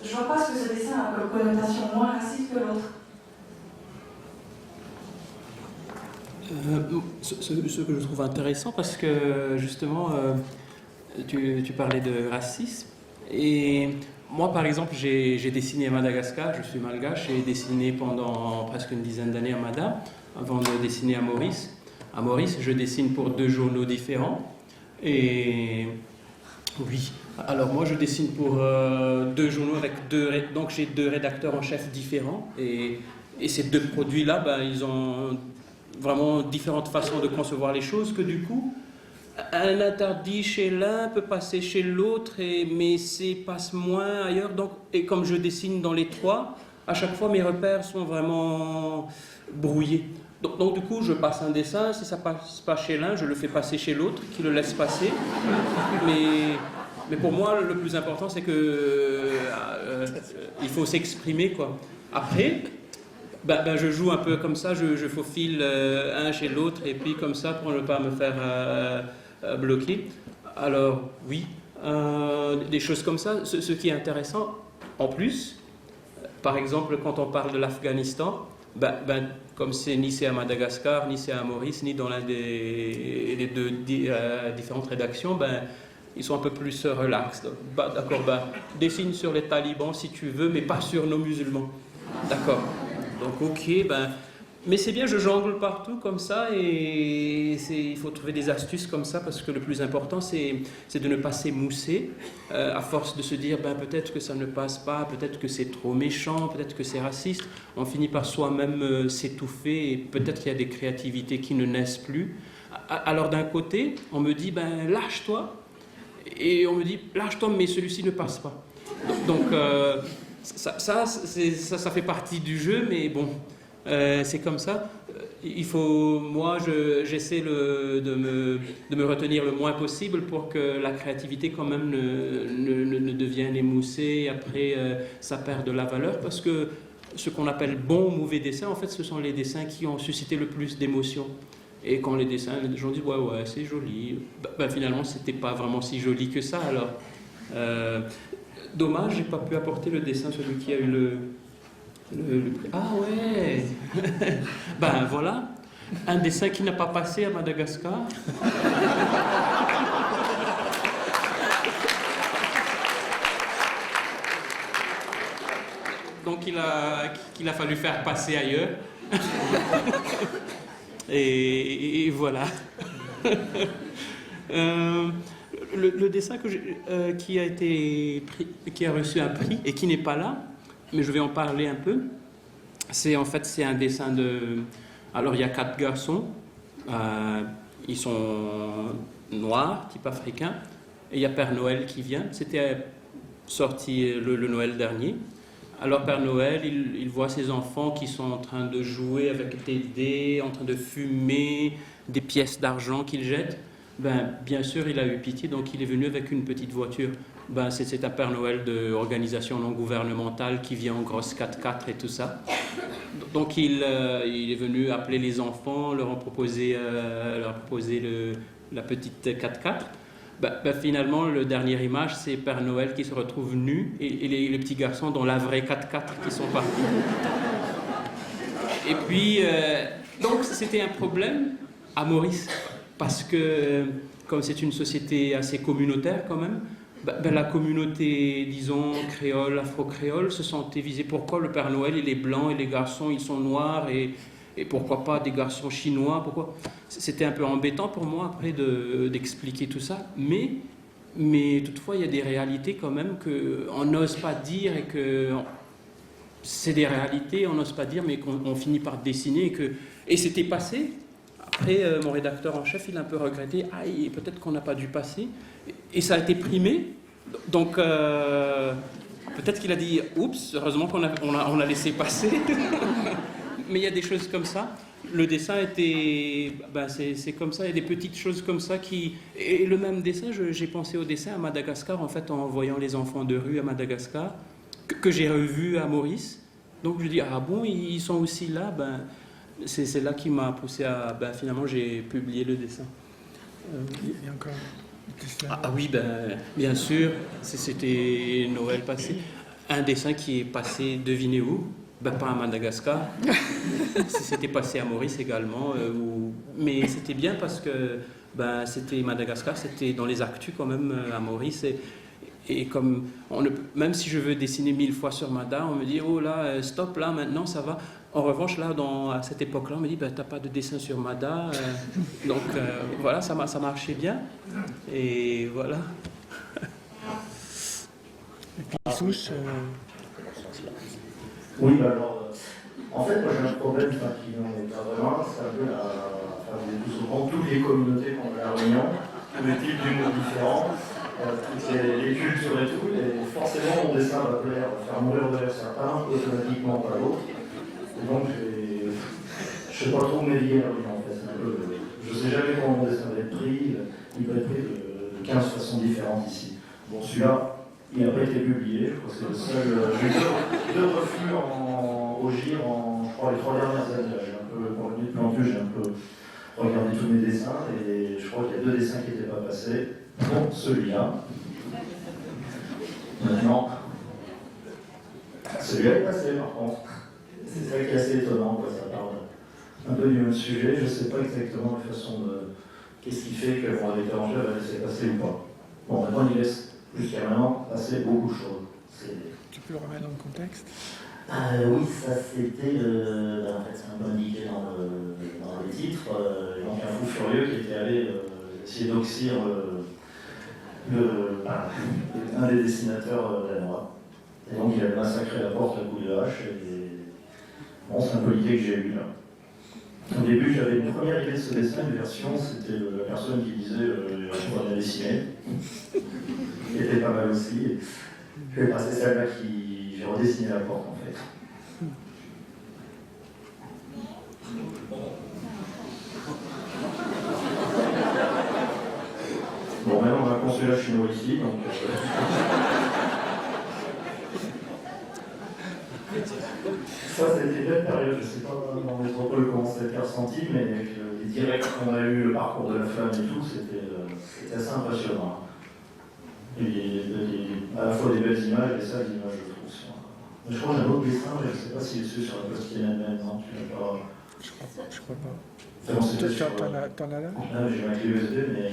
Je ne vois pas ce que ce dessin a comme connotation moins raciste que l'autre. Ce que je trouve intéressant, parce que justement, tu parlais de racisme, et moi par exemple j'ai dessiné à Madagascar, je suis malgache, j'ai dessiné pendant presque une dizaine d'années à Mada, avant de dessiner à Maurice. À Maurice, je dessine pour 2 journaux différents, et oui, alors moi je dessine pour 2 journaux avec donc j'ai 2 rédacteurs en chef différents, et ces 2 produits-là, ben, ils ont vraiment différentes façons de concevoir les choses, que du coup, un interdit chez l'un peut passer chez l'autre, mais passe moins ailleurs. Donc, et comme je dessine dans les 3, à chaque fois mes repères sont vraiment brouillés. Donc du coup, je passe un dessin, si ça passe pas chez l'un, je le fais passer chez l'autre, qui le laisse passer. Mais pour moi, le plus important, c'est que il faut s'exprimer, quoi. Après, je joue un peu comme ça, je faufile un chez l'autre, et puis comme ça, pour ne pas me faire bloquer. Alors, oui, des choses comme ça. Ce qui est intéressant, en plus, par exemple, quand on parle de l'Afghanistan, comme ni c'est à Madagascar, ni c'est à Maurice, ni dans l'un des 2 différentes rédactions, ils sont un peu plus relax. D'accord, dessine sur les talibans si tu veux, mais pas sur nos musulmans. D'accord. Donc ok, mais c'est bien, je jongle partout comme ça, et il faut trouver des astuces comme ça, parce que le plus important c'est de ne pas s'émousser à force de se dire peut-être que ça ne passe pas, peut-être que c'est trop méchant, peut-être que c'est raciste. On finit par soi-même s'étouffer, et peut-être qu'il y a des créativités qui ne naissent plus. Alors d'un côté, on me dit lâche-toi, et on me dit lâche-toi, mais celui-ci ne passe pas. Donc ça fait partie du jeu, mais bon, c'est comme ça. Moi, j'essaie de me retenir le moins possible pour que la créativité quand même ne devienne émoussée, et après ça perd de la valeur, parce que ce qu'on appelle bon ou mauvais dessin, en fait, ce sont les dessins qui ont suscité le plus d'émotions. Et quand les gens disent ouais, c'est joli, finalement, c'était pas vraiment si joli que ça, alors. Dommage, j'ai pas pu apporter le dessin, celui qui a eu le prix. Ah ouais. Voilà, un dessin qui n'a pas passé à Madagascar. Donc il a fallu faire passer ailleurs. et voilà. Le dessin qui a reçu un prix et qui n'est pas là, mais je vais en parler un peu, c'est un dessin de... Alors il y a 4 garçons, ils sont noirs, type africain, et il y a Père Noël qui vient. C'était sorti le Noël dernier. Alors Père Noël, il voit ses enfants qui sont en train de jouer avec des dés, en train de fumer, des pièces d'argent qu'ils jettent. Bien sûr, il a eu pitié, donc il est venu avec une petite voiture. C'est un Père Noël d'organisation non gouvernementale qui vient en grosse 4x4 et tout ça. Donc il est venu appeler les enfants, leur proposer la petite 4x4. Finalement, le dernière image, c'est Père Noël qui se retrouve nu, et les petits garçons dans la vraie 4x4 qui sont partis. Et puis, donc c'était un problème à Maurice, parce que comme c'est une société assez communautaire quand même, la communauté, disons, créole, afro-créole se sentait visée. Pourquoi le Père Noël, il est blanc et les garçons, ils sont noirs et pourquoi pas des garçons chinois, pourquoi? C'était un peu embêtant pour moi après d'expliquer tout ça, mais toutefois il y a des réalités quand même qu'on n'ose pas dire et que c'est des réalités, on n'ose pas dire, mais qu'on finit par dessiner et c'était passé. Après, mon rédacteur en chef, il a un peu regretté, peut-être qu'on n'a pas dû passer, et ça a été primé, donc peut-être qu'il a dit, oups, heureusement qu'on a laissé passer. Mais il y a des choses comme ça. Le dessin était... c'est comme ça, il y a des petites choses comme ça qui... Et le même dessin, j'ai pensé au dessin à Madagascar, en fait, en voyant les enfants de rue à Madagascar, que j'ai revu à Maurice. Donc je dis, ah bon, ils sont aussi là. C'est là qui m'a poussé à... finalement, j'ai publié le dessin. Il y a encore une question. Oui, bien sûr, c'était Noël passé. Un dessin qui est passé, devinez où? Pas à Madagascar, c'était passé à Maurice également, mais c'était bien parce que c'était Madagascar, c'était dans les actus quand même à Maurice, et comme même si je veux dessiner 1000 fois sur Mada, on me dit oh là, stop là, maintenant ça va. En revanche là, à cette époque-là, on me dit t'as pas de dessin sur Mada, donc voilà, ça marchait bien, et voilà. Et puis Souche, Oui, alors, en fait, moi j'ai un problème qui n'en est pas vraiment, c'est un peu vous êtes tous au courant, toutes les communautés qu'on a à La Réunion, tous les types d'humour différents, toutes les cultures et tout, et forcément mon dessin va plaire, faire mourir de rire certains, automatiquement pas l'autre. Et donc, je ne sais pas trop naviguer La Réunion en fait. Je ne sais jamais comment mon dessin va être pris, il peut être pris de 15 façons différentes ici. Bon, celui-là, il n'a pas été publié, je crois que c'est le seul. J'ai eu deux refus au GIR je crois, les 3 dernières années. J'ai un peu, pour le plantu, j'ai un peu regardé tous mes dessins et je crois qu'il y a 2 dessins qui n'étaient pas passés. Bon, celui-là. Maintenant, celui-là est passé par contre. C'est ça qui est assez étonnant, quoi. Ça parle un peu du même sujet. Je ne sais pas exactement la façon de. Qu'est-ce qui fait que mon rédacteur en chef va laisser passer ou pas. Bon, maintenant, il laisse. Jusqu'à maintenant, c'est beaucoup de choses. Tu peux le remettre dans le contexte? Oui, ça c'était, en fait, c'est un peu indiqué dans les titres. Donc un fou furieux qui était allé essayer d'oxyre un des dessinateurs danois. Et donc il avait massacré la porte à coups de hache. Bon, c'est un peu l'idée que j'ai eue là. Au début, j'avais une première idée de ce dessin, une version, c'était la personne qui disait on va bien dessiner. Qui était pas mal aussi. Je vais passer celle-là j'ai redessiné la porte en fait. Bon, maintenant on a un consulat chinois ici, donc. Ça, c'était une belle période, je ne sais pas dans les métropoles comment ça a été ressenti, mais avec les directs qu'on a eu, le parcours de la femme et tout, c'était assez impressionnant. À la fois des belles images et ça, des images, je trouve. Je crois que j'ai un autre dessin, mais je ne sais pas s'il est dessus sur la postille elle-même, non, tu l'as pas. Je crois pas. Bon, T'en as là? Ah, j'ai ma clé USB, mais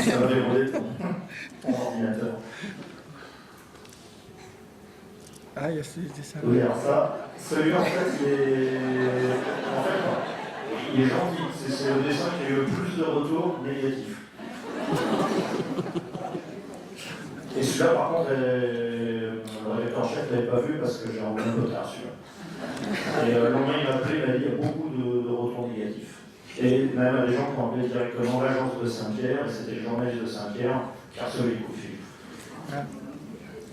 ça va dérouler ton ordinateur. Il y a ces dessins. Oui, alors ça, celui-là, en fait, il est gentil. C'est le dessin qui a eu le plus de retours négatifs. Et celui-là, par contre, le rédacteur en chef ne l'avait pas vu parce que j'ai envoyé un peu tard celui-là. Et le lendemain, il m'a appelé, il m'a dit qu'il y a beaucoup de retours négatifs. Et même à des gens qui ont appelé directement l'agence de Saint-Pierre, et c'était le journaliste de Saint-Pierre qui a reçu les coups de fil.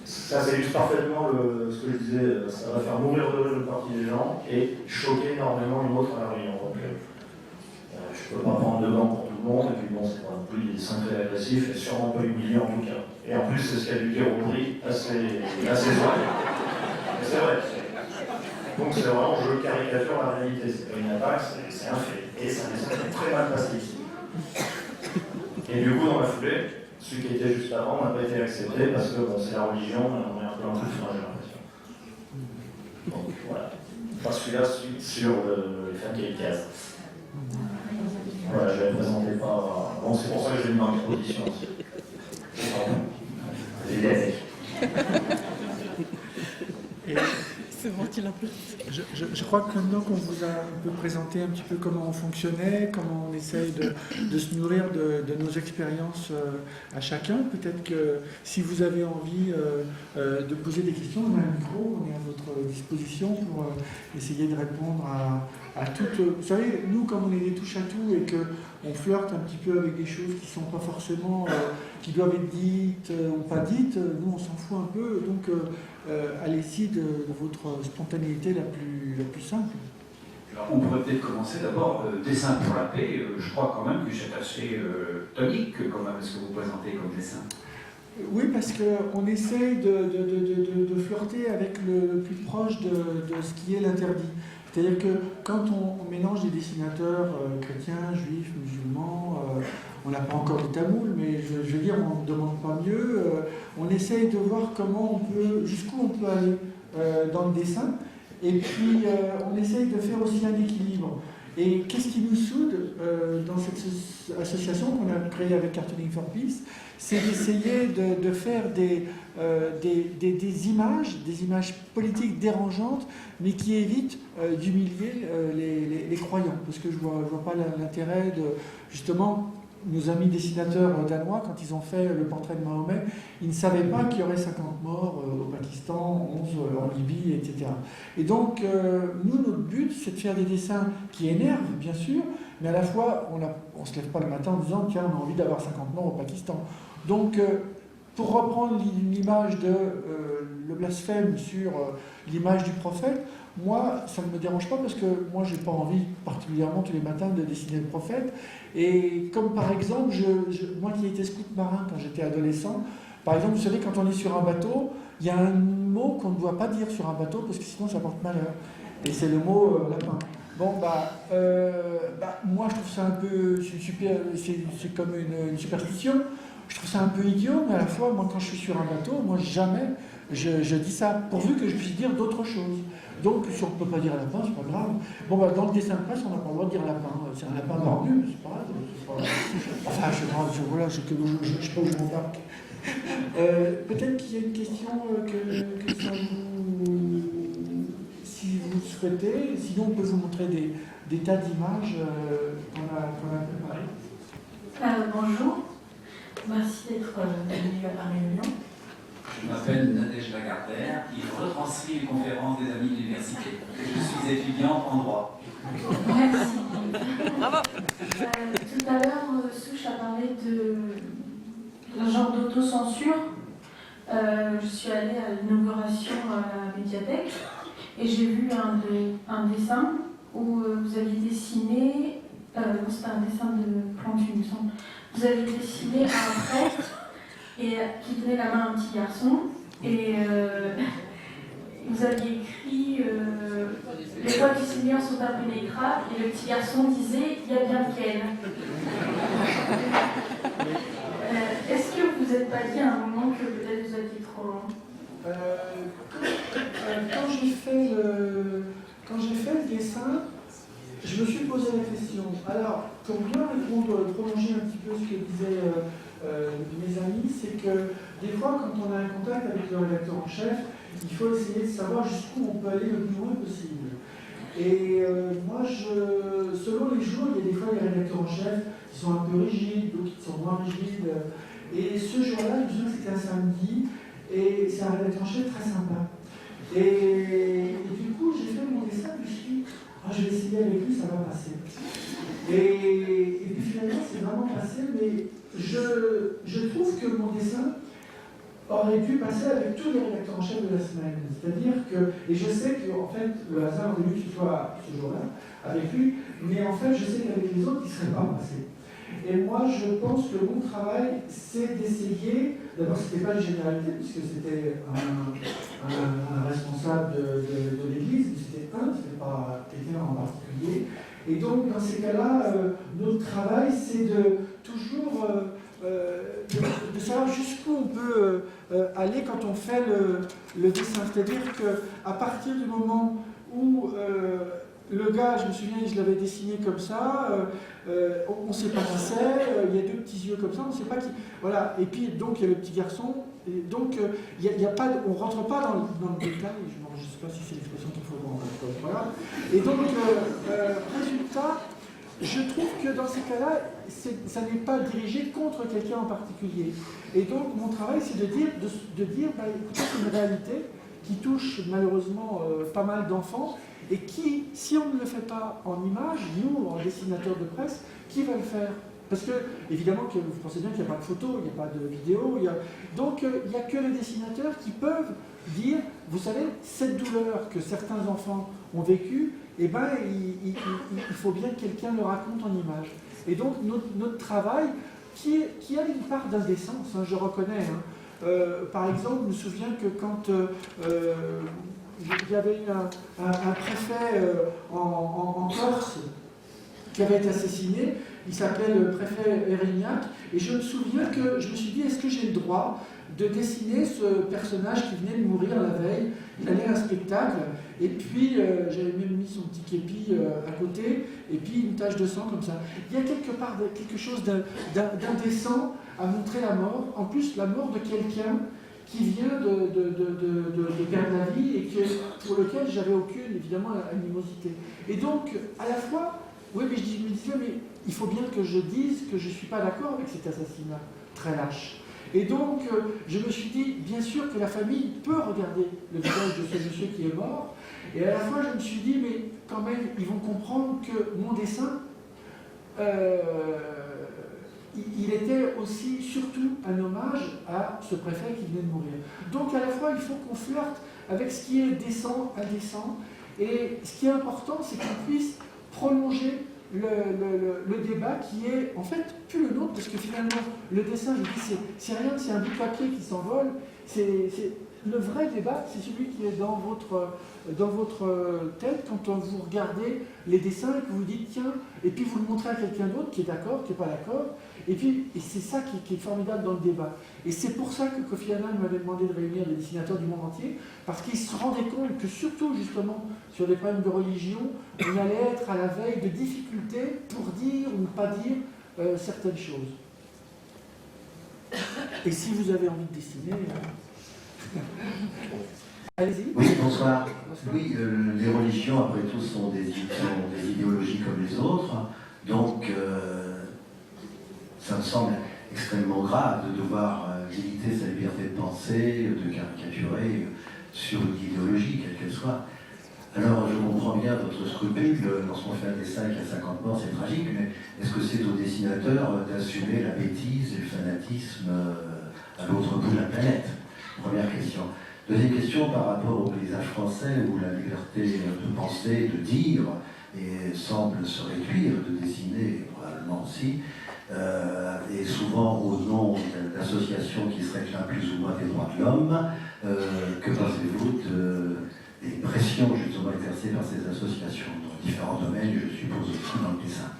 Ça, c'est juste parfaitement ce que je disais, ça va faire mourir de une partie des gens et choquer énormément une autre à la Réunion. Donc, je ne peux pas prendre de gants pour tout le monde, et puis bon, c'est pas non plus des dessins très agressifs, et sûrement pas humiliants en tout cas. Et en plus, c'est ce qu'a dû dire au prix assez vrai. C'est vrai. Donc c'est vraiment, je caricature la réalité, c'est pas une attaque, c'est un fait. Et ça est très mal passé ici. Et du coup, dans la foulée, celui qui était juste avant n'a pas été accepté parce que bon, c'est la religion, on est un peu en plus sur la génération. Donc voilà. Enfin, celui-là sur les femmes kamikazes. Voilà, je ne le présentais pas. Bon, c'est pour ça que j'ai mis dans l'exposition aussi. qu'il a plus. Je crois que maintenant qu'on vous a un peu présenté un petit peu comment on fonctionnait, comment on essaye de se nourrir de nos expériences à chacun, peut-être que si vous avez envie de poser des questions, on a un micro, on est à votre disposition pour essayer de répondre à toutes... Vous savez, nous, comme on est des touche-à-tout et qu'on flirte un petit peu avec des choses qui ne sont pas forcément... qui doivent être dites ou pas dites, nous, on s'en fout un peu, donc... allez-y de votre spontanéité la plus simple. Alors, on pourrait peut-être commencer d'abord dessin pour la paix. Je crois quand même que c'est assez tonique quand même ce que vous présentez comme dessin. Oui, parce qu'on essaye de flirter avec le plus proche de ce qui est l'interdit. C'est-à-dire que quand on mélange des dessinateurs chrétiens, juifs, musulmans, on n'a pas encore de tamoul, mais je veux dire, on ne demande pas mieux. On essaye de voir jusqu'où on peut aller dans le dessin. Et puis, on essaye de faire aussi un équilibre. Et qu'est-ce qui nous soude dans cette association qu'on a créée avec Cartooning for Peace, c'est d'essayer de faire des images politiques dérangeantes, mais qui évitent d'humilier les croyants. Parce que je vois pas l'intérêt de, justement, nos amis dessinateurs danois, quand ils ont fait le portrait de Mahomet, ils ne savaient pas qu'il y aurait 50 morts au Pakistan, 11 en Libye, etc. Et donc, nous, notre but, c'est de faire des dessins qui énervent, bien sûr, mais à la fois, on ne se lève pas le matin en disant « tiens, on a envie d'avoir 50 morts au Pakistan ». Donc, pour reprendre l'image de le blasphème sur l'image du prophète, moi, ça ne me dérange pas parce que moi, je n'ai pas envie particulièrement tous les matins de dessiner le prophète. Et comme par exemple, moi qui étais scout marin quand j'étais adolescent, par exemple, vous savez, quand on est sur un bateau, il y a un mot qu'on ne doit pas dire sur un bateau parce que sinon ça porte malheur. Et c'est le mot lapin. Bon, moi, je trouve ça un peu... C'est comme une superstition. Je trouve ça un peu idiot, mais à la fois, moi, quand je suis sur un bateau, moi, jamais je dis ça, pourvu que je puisse dire d'autres choses. Donc, si on ne peut pas dire lapin, c'est pas grave. Bon, dans le dessin de presse, on n'a pas le droit de dire lapin. C'est un lapin mordu, c'est pas grave. Enfin, je sais pas où je m'embarque. Peut-être qu'il y a une question que ça vous... Si vous souhaitez, sinon on peut vous montrer des tas d'images qu'on a préparées. Bonjour, merci d'être venu à la réunion. Je m'appelle Nadège Lagardère, qui retranscrit les conférences des amis de l'université. Je suis étudiant en droit. Merci. Bravo. Tout à l'heure, Souche a parlé d'un genre d'autocensure. Je suis allée à l'inauguration à la médiathèque et j'ai vu un dessin où vous aviez dessiné, c'était un dessin de Plantu, il me semble. Vous aviez dessiné un prêtre qui tenait la main à un petit garçon et vous aviez écrit les voies du Seigneur sont impénétrables et le petit garçon disait il y a bien qu'elle. Est-ce que vous n'êtes pas dit à un moment que peut-être vous aviez trop loin? Quand j'ai fait le dessin, je me suis posé la question. Alors, pour bien répondre, prolonger un petit peu ce que disaient mes amis, c'est que des fois, quand on a un contact avec le rédacteur en chef, il faut essayer de savoir jusqu'où on peut aller le plus loin possible. Et moi, selon les jours, il y a des fois les rédacteurs en chef qui sont un peu rigides, d'autres qui sont moins rigides. Et ce jour-là, je me souviens que c'était un samedi, et c'est un rédacteur en chef très sympa. Et du coup, j'ai fait mon dessin, et je me suis dit, je vais essayer avec lui, ça va passer. Et puis finalement, c'est vraiment passé, mais je trouve que mon dessin aurait dû passer avec tous les rédacteurs en chef de la semaine. C'est-à-dire que, et je sais que en fait, le hasard a voulu que ce soit ce jour-là, avec lui, mais en fait, je sais qu'avec les autres, il ne serait pas passé. Et moi, je pense que mon travail, c'est d'essayer, d'abord, ce n'était pas une généralité, puisque c'était un responsable de l'Église, mais c'était pas quelqu'un en particulier. Et donc, dans ces cas-là, notre travail, c'est de toujours de savoir jusqu'où on peut aller quand on fait le dessin. C'est-à-dire qu'à partir du moment où le gars, je me souviens, je l'avais dessiné comme ça, on ne sait pas qui c'est, il y a 2 petits yeux comme ça, on ne sait pas qui... Voilà, et puis donc il y a le petit garçon, et donc il y a pas, on ne rentre pas dans le détail, je ne sais pas si c'est l'expression qu'il faut dans voilà. Et donc, résultat, je trouve que dans ces cas-là, ça n'est pas dirigé contre quelqu'un en particulier. Et donc mon travail, c'est de dire bah, écoutez, c'est une réalité qui touche malheureusement pas mal d'enfants, et qui, si on ne le fait pas en image, nous, en dessinateur de presse, qui va le faire? Parce que, évidemment, vous pensez bien qu'il n'y a pas de photo, il n'y a pas de vidéo, donc il n'y a que les dessinateurs qui peuvent dire, vous savez, cette douleur que certains enfants ont vécue, eh ben, il faut bien que quelqu'un le raconte en image. Et donc notre travail, qui a une part d'indécence, hein, je reconnais, hein. Par exemple, je me souviens que quand il y avait eu un préfet en Corse qui avait été assassiné, il s'appelait le préfet Erignac, et je me souviens que je me suis dit, est-ce que j'ai le droit de dessiner ce personnage qui venait de mourir la veille? Il allait à un spectacle, et puis j'avais même mis son petit képi à côté, et puis une tache de sang comme ça. Il y a quelque part quelque chose d'indécent à montrer la mort, en plus la mort de quelqu'un qui vient de perdre la vie et pour lequel j'avais aucune, évidemment, animosité. Et donc, à la fois, oui, mais je me disais, mais il faut bien que je dise que je ne suis pas d'accord avec cet assassinat très lâche. Et donc, je me suis dit, bien sûr que la famille peut regarder le visage de ce monsieur qui est mort, et à la fois, je me suis dit, mais quand même, ils vont comprendre que mon dessin, il était aussi, surtout, un hommage à ce préfet qui venait de mourir. Donc, à la fois, il faut qu'on flirte avec ce qui est décent, indécent, et ce qui est important, c'est qu'on puisse prolonger le débat qui est, en fait, plus le nôtre, parce que finalement, le dessin, je dis, c'est rien, c'est un bout de papier qui s'envole. Le vrai débat, c'est celui qui est dans votre tête quand vous regardez les dessins et que vous dites tiens, et puis vous le montrez à quelqu'un d'autre qui est d'accord, qui n'est pas d'accord, et c'est ça qui est formidable dans le débat. Et c'est pour ça que Kofi Annan m'avait demandé de réunir des dessinateurs du monde entier, parce qu'il se rendait compte que surtout justement sur des problèmes de religion, on allait être à la veille de difficultés pour dire ou ne pas dire certaines choses. Et si vous avez envie de dessiner... Allez-y. Oui, bonsoir. Oui, les religions, après tout, sont des idéologies comme les autres. Donc, ça me semble extrêmement grave de devoir limiter sa liberté de penser, de caricaturer sur une idéologie, quelle qu'elle soit. Alors, je comprends bien votre scrupule. Lorsqu'on fait un dessin qui a 50 morts, c'est tragique, mais est-ce que c'est au dessinateur d'assumer la bêtise et le fanatisme à l'autre bout de la planète? Première question. Deuxième question par rapport au paysage français où la liberté de penser, de dire, et semble se réduire, de dessiner probablement aussi, et souvent au nom d'associations qui se réclament plus ou moins des droits de l'homme. Que pensez-vous des pressions justement exercées par ces associations dans différents domaines, je suppose aussi dans le dessin?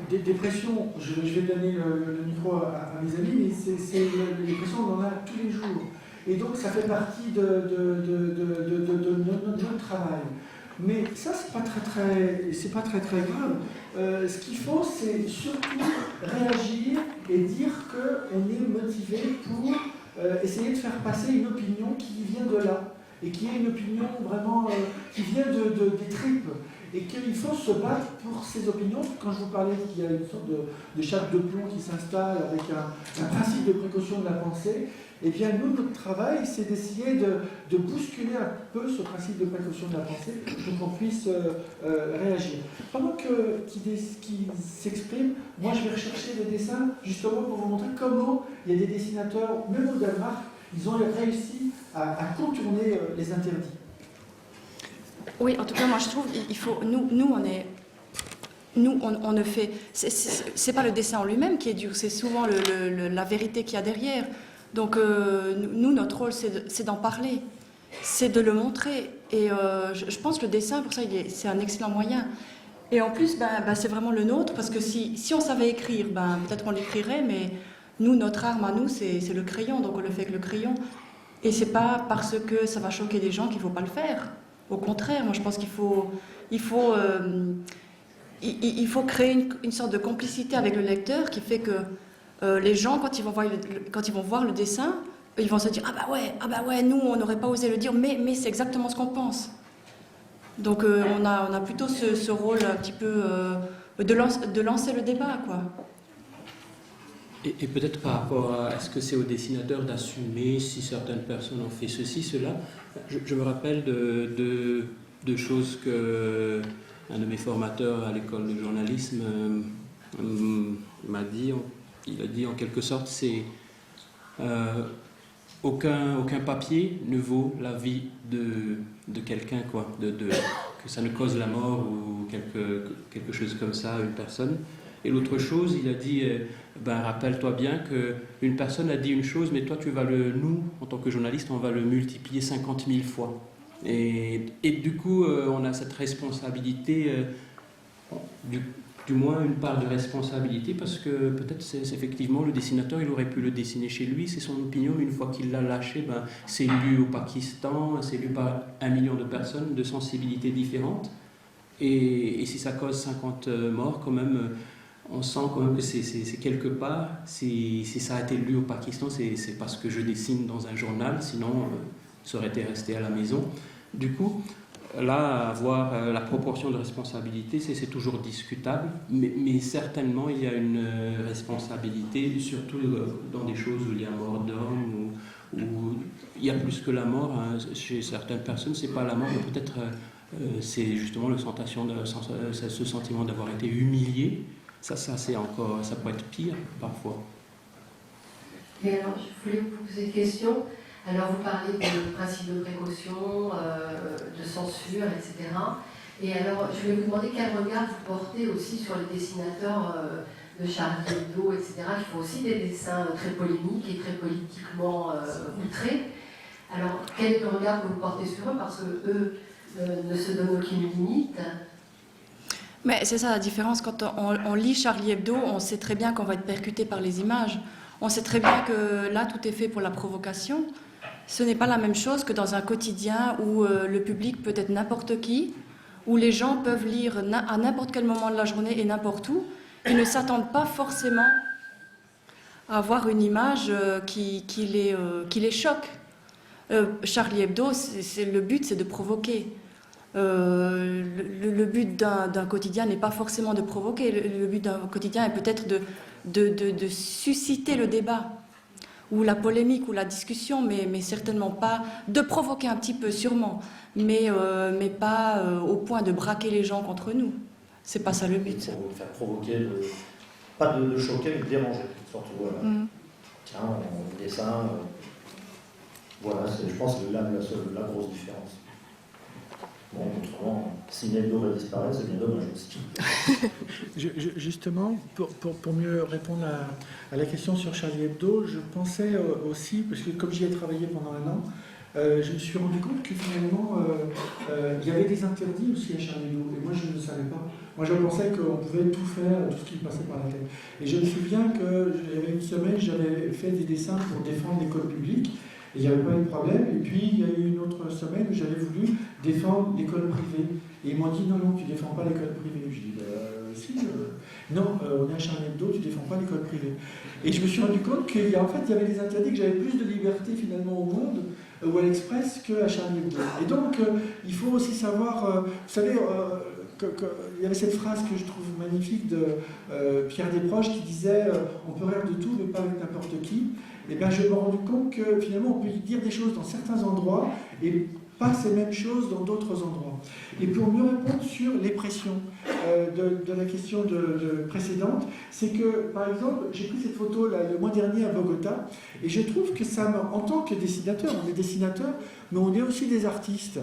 Des pressions, je vais donner le micro à mes amis, mais les pressions, on en a tous les jours. Et donc, ça fait partie de notre travail. Mais ça, c'est pas très grave. Ce qu'il faut, c'est surtout réagir et dire qu'on est motivé pour essayer de faire passer une opinion qui vient de là. Et qui est une opinion vraiment qui vient des tripes. Et qu'il faut se battre pour ces opinions. Quand je vous parlais qu'il y a une sorte de chape de plomb qui s'installe avec un principe de précaution de la pensée, eh bien nous, notre travail, c'est d'essayer de bousculer un peu ce principe de précaution de la pensée pour qu'on puisse réagir. Pendant qu'il s'exprime, moi je vais rechercher des dessins justement pour vous montrer comment il y a des dessinateurs, même au Danemark, ils ont réussi à contourner les interdits. Oui, en tout cas, moi je trouve qu'il faut. Nous, on ne fait. C'est pas le dessin en lui-même qui est dur, c'est souvent la vérité qu'il y a derrière. Donc, nous, notre rôle, c'est d'en parler, c'est de le montrer. Et je pense que le dessin, pour ça, c'est un excellent moyen. Et en plus, c'est vraiment le nôtre, parce que si on savait écrire, peut-être qu'on l'écrirait, mais nous, notre arme à nous, c'est le crayon, donc on le fait avec le crayon. Et c'est pas parce que ça va choquer des gens qu'il faut pas le faire. Au contraire, moi je pense qu'il faut créer une sorte de complicité avec le lecteur qui fait que les gens, quand ils vont voir le dessin, ils vont se dire ah bah ouais, nous on n'aurait pas osé le dire, mais c'est exactement ce qu'on pense. Donc on a plutôt ce rôle un petit peu de lancer le débat, quoi. Et peut-être par rapport à est-ce que c'est au dessinateur d'assumer si certaines personnes ont fait ceci, cela. Je me rappelle de choses que un de mes formateurs à l'école de journalisme m'a dit. Il a dit en quelque sorte, c'est aucun papier ne vaut la vie de quelqu'un, quoi, que ça ne cause la mort ou quelque chose comme ça à une personne. Et l'autre chose, il a dit, rappelle-toi bien qu'une personne a dit une chose, mais toi, nous, en tant que journaliste, on va le multiplier 50 000 fois. Et du coup, on a cette responsabilité, du moins une part de responsabilité, parce que peut-être c'est effectivement le dessinateur, il aurait pu le dessiner chez lui, c'est son opinion, une fois qu'il l'a lâché, c'est lu au Pakistan, c'est lu par 1 million de personnes de sensibilités différentes. Et si ça cause 50 morts, quand même, on sent quand même que c'est quelque part, si ça a été lu au Pakistan, c'est parce que je dessine dans un journal, sinon ça aurait été resté à la maison. Du coup, là, avoir la proportion de responsabilité, c'est toujours discutable, mais certainement il y a une responsabilité, surtout dans des choses où il y a mort d'homme, où il y a plus que la mort. Hein. Chez certaines personnes, c'est pas la mort, mais peut-être c'est justement ce sentiment d'avoir été humilié. Ça c'est encore, ça peut être pire parfois. Et alors, je voulais vous poser une question. Alors, vous parlez de principe de précaution, de censure, etc. Et alors, je voulais vous demander quel regard vous portez aussi sur les dessinateurs de Charlie Hebdo, etc., qui font aussi des dessins très polémiques et très politiquement outrés. Alors, quel est le regard que vous portez sur eux? Parce qu'eux ne se donnent aucune limite. Mais c'est ça la différence. Quand on lit Charlie Hebdo, on sait très bien qu'on va être percuté par les images. On sait très bien que là, tout est fait pour la provocation. Ce n'est pas la même chose que dans un quotidien où le public peut être n'importe qui, où les gens peuvent lire à n'importe quel moment de la journée et n'importe où. Ils ne s'attendent pas forcément à avoir une image qui les choque. Charlie Hebdo, le but, c'est de provoquer. Le but d'un quotidien n'est pas forcément de provoquer. Le but d'un quotidien est peut-être de susciter le débat ou la polémique ou la discussion, mais certainement pas de provoquer un petit peu, sûrement, mais pas au point de braquer les gens contre nous. C'est pas ça le but. Pour faire provoquer, pas de choquer, mais de déranger, surtout. Voilà. Tiens, on dessin. Voilà, je pense que là, la grosse différence. Bon, autrement, si Hebdo va disparaître, c'est bien dommage aussi. Justement, pour mieux répondre à la question sur Charlie Hebdo, je pensais aussi, parce que comme j'y ai travaillé pendant 1 an, je me suis rendu compte que finalement, il y avait des interdits aussi à Charlie Hebdo, et moi je ne savais pas. Moi je pensais qu'on pouvait tout faire, tout ce qui me passait par la tête. Et je me souviens qu'il y avait une semaine, j'avais fait des dessins pour défendre l'école publique, et il n'y avait pas eu de problème. Et puis il y a eu une autre semaine où j'avais voulu défendre l'école privée. Et ils m'ont dit non, tu ne défends pas l'école privée. Je dis si, non, on est à Charlie Hebdo, tu ne défends pas l'école privée. Et je me suis rendu compte qu'il y avait des interdits, que j'avais plus de liberté finalement au Monde ou à l'Express qu'à Charlie Hebdo. Et donc il faut aussi savoir, vous savez, il y avait cette phrase que je trouve magnifique de Pierre Desproges qui disait on peut rire de tout, mais pas avec n'importe qui. Et bien je me suis rendu compte que finalement on peut dire des choses dans certains endroits et pas ces mêmes choses dans d'autres endroits. Et pour mieux répondre sur les pressions de la question précédente, c'est que, par exemple, j'ai pris cette photo là, le mois dernier à Bogota, et je trouve que en tant que dessinateur, on est dessinateur, mais on est aussi des artistes.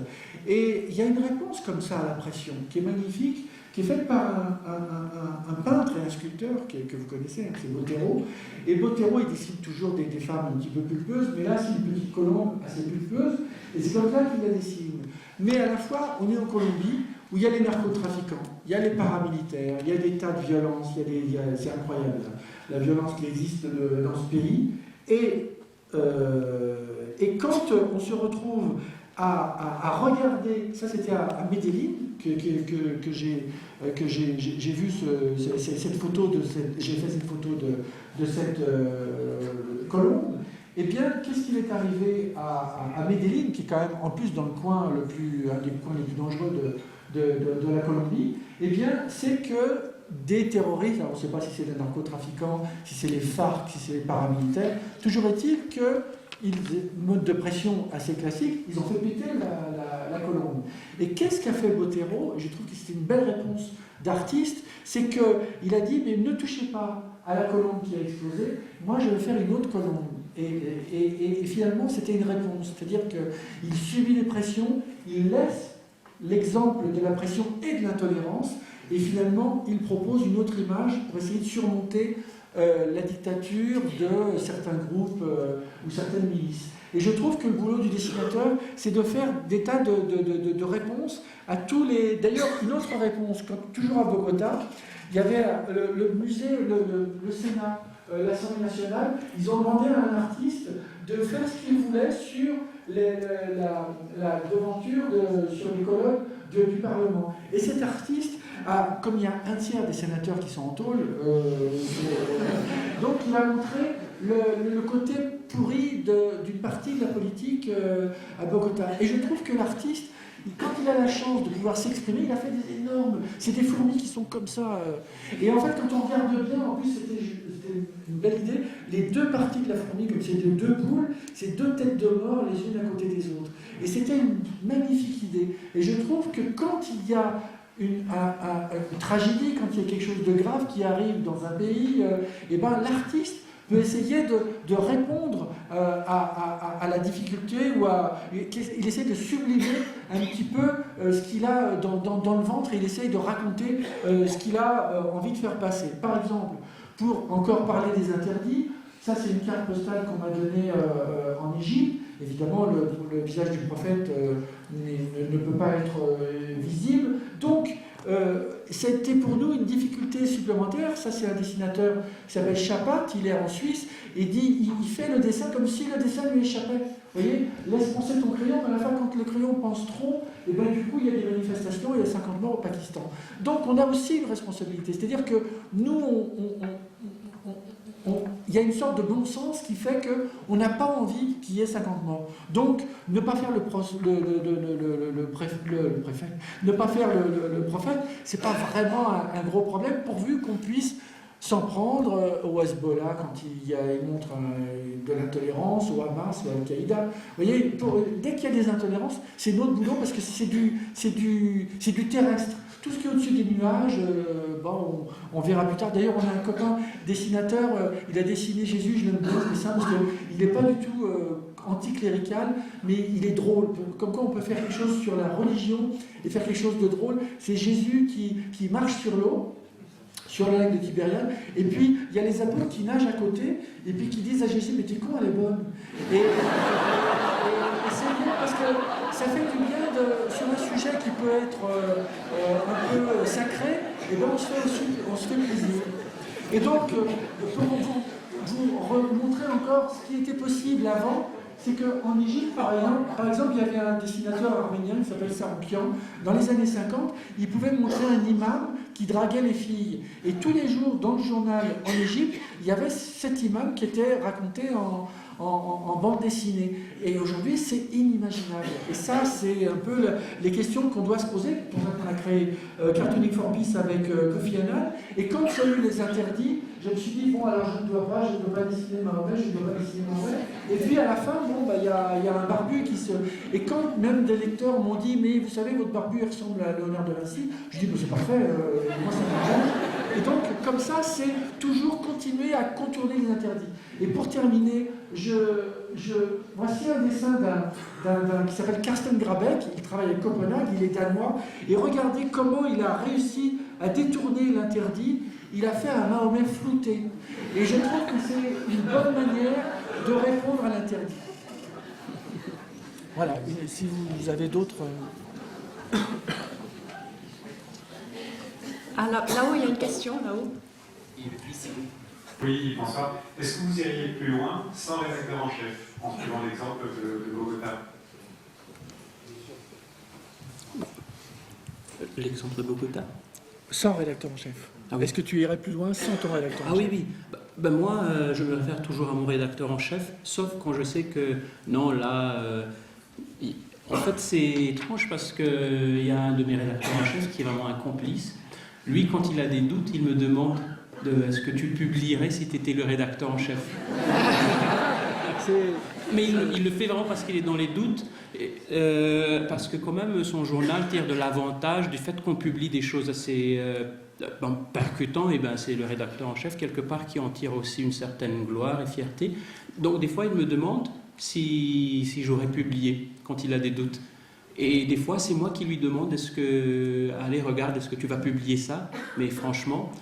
Et il y a une réponse comme ça à la pression, qui est magnifique, qui est faite par un peintre et un sculpteur que vous connaissez, c'est Botero. Et Botero, il dessine toujours des femmes un petit peu pulpeuses, mais là, c'est une petite colombe assez pulpeuse, et c'est comme ça qu'il la dessine. Mais à la fois, on est en Colombie, où il y a les narcotrafiquants, il y a les paramilitaires, il y a des tas de violences, c'est incroyable, la violence qui existe dans ce pays. Et quand on se retrouve à regarder, ça c'était à Medellín que j'ai vu cette photo, j'ai fait cette photo de cette colombe. Eh bien, qu'est-ce qui est arrivé à Medellín, qui est quand même en plus dans le coin un des coins les plus dangereux de la Colombie? Eh bien, c'est que des terroristes, alors on ne sait pas si c'est des narcotrafiquants, si c'est les FARC, si c'est les paramilitaires, toujours est-il que mode de pression assez classique, ils ont fait péter la colombe. Et qu'est-ce qu'a fait Botero? Je trouve que c'était une belle réponse d'artiste, c'est qu'il a dit, mais ne touchez pas à la colombe qui a explosé, moi je vais faire une autre colombe. Et finalement, c'était une réponse, c'est-à-dire qu'il subit les pressions, il laisse l'exemple de la pression et de l'intolérance, et finalement, il propose une autre image pour essayer de surmonter la dictature de certains groupes ou certaines milices. Et je trouve que le boulot du dessinateur, c'est de faire des tas de réponses à tous les... D'ailleurs, une autre réponse, toujours à Bogota, il y avait le musée, le Sénat, l'Assemblée nationale, ils ont demandé à un artiste de faire ce qu'il voulait sur la devanture, sur les colonnes du Parlement. Et cet artiste, comme il y a un tiers des sénateurs qui sont en tôle, donc il a montré le côté pourri d'une partie de la politique à Bogota. Et je trouve que l'artiste, quand il a la chance de pouvoir s'exprimer, il a fait des énormes... C'est des fourmis qui sont comme ça. Et en fait, quand on regarde bien, en plus c'était une belle idée, les deux parties de la fourmi, comme c'était deux boules, c'est deux têtes de mort les unes à côté des autres. Et c'était une magnifique idée. Et je trouve que quand il y a une tragédie, quand il y a quelque chose de grave qui arrive dans un pays, et ben l'artiste peut essayer de répondre à la difficulté, il essaie de sublimer un petit peu ce qu'il a dans le ventre, et il essaie de raconter ce qu'il a envie de faire passer. Par exemple, pour encore parler des interdits, ça c'est une carte postale qu'on m'a donnée en Égypte. Évidemment, le visage du prophète ne peut pas être visible. Donc, c'était pour nous une difficulté supplémentaire. Ça, c'est un dessinateur qui s'appelle Chapat, il est en Suisse, et il fait le dessin comme si le dessin lui échappait. Vous voyez, laisse penser ton crayon, mais à la fin, quand le crayon pense trop, et ben, du coup, il y a des manifestations, il y a 50 morts au Pakistan. Donc, on a aussi une responsabilité. C'est-à-dire que nous, il y a une sorte de bon sens qui fait qu'on n'a pas envie qu'il y ait 50 morts. Donc, ne pas faire le prophète, c'est pas vraiment un gros problème, pourvu qu'on puisse s'en prendre au Hezbollah quand il montre de l'intolérance, au Hamas, ou à Al-Qaïda. Vous voyez, dès qu'il y a des intolérances, c'est notre boulot parce que c'est du terrestre. Tout ce qui est au-dessus des nuages, on verra plus tard. D'ailleurs, on a un copain dessinateur, il a dessiné Jésus, je l'aime bien ce dessin, parce qu'il n'est pas du tout anticlérical, mais il est drôle. Comme quoi on peut faire quelque chose sur la religion et faire quelque chose de drôle. C'est Jésus qui marche sur l'eau, sur le lac de Tibériade, et puis il y a les apôtres qui nagent à côté, et puis qui disent à Jésus, mais t'es con, elle est bonne. Et c'est bien parce que ça fait du bien sur un sujet qui peut être un peu sacré, et bien on se fait plaisir. Et donc, pour vous montrer encore ce qui était possible avant, c'est qu'en Égypte, par exemple, il y avait un dessinateur arménien qui s'appelle Saroukian. Dans les années 50, il pouvait montrer un imam qui draguait les filles. Et tous les jours, dans le journal en Égypte, il y avait cet imam qui était raconté en bande dessinée. Et aujourd'hui, c'est inimaginable. Et ça, c'est un peu les questions qu'on doit se poser. Pour ça qu'on a créé Cartooning for Peace avec Kofi Annan. Et quand il y a eu les interdits, je me suis dit, bon, alors je ne dois pas dessiner Mahomet, je ne dois pas dessiner Mahomet. Et puis à la fin, bon, il y a un barbu qui se... Et quand même des lecteurs m'ont dit, mais vous savez, votre barbu ressemble à Léonard de Vinci, je dis, c'est parfait, moi ça m'arrange. Et donc, comme ça, c'est toujours continuer à contourner les interdits. Et pour terminer, voici un dessin qui s'appelle Carsten Grabeck, il travaille à Copenhague, il est danois, et regardez comment il a réussi à détourner l'interdit. Il a fait un Mahomet flouté. Et je trouve que c'est une bonne manière de répondre à l'interdit. Voilà, si vous avez d'autres... Ah, là-haut, il y a une question, là-haut. Oui, bonsoir. Est-ce que vous iriez plus loin sans rédacteur en chef, en suivant l'exemple de Bogota? L'exemple de Bogota. Sans rédacteur en chef. Ah oui. Est-ce que tu irais plus loin sans ton rédacteur en Ah chef? oui, oui. Moi, je me réfère toujours à mon rédacteur en chef, sauf quand je sais que, non, là... en fait, c'est étrange parce qu'il y a un de mes rédacteurs en chef qui est vraiment un complice. Lui, quand il a des doutes, il me demande est-ce que tu publierais si tu étais le rédacteur en chef. Mais il le fait vraiment parce qu'il est dans les doutes, parce que quand même son journal tire de l'avantage du fait qu'on publie des choses assez percutantes, et ben c'est le rédacteur en chef quelque part qui en tire aussi une certaine gloire et fierté. Donc des fois il me demande si j'aurais publié quand il a des doutes. Et des fois c'est moi qui lui demande allez regarde, est-ce que tu vas publier ça? Mais franchement,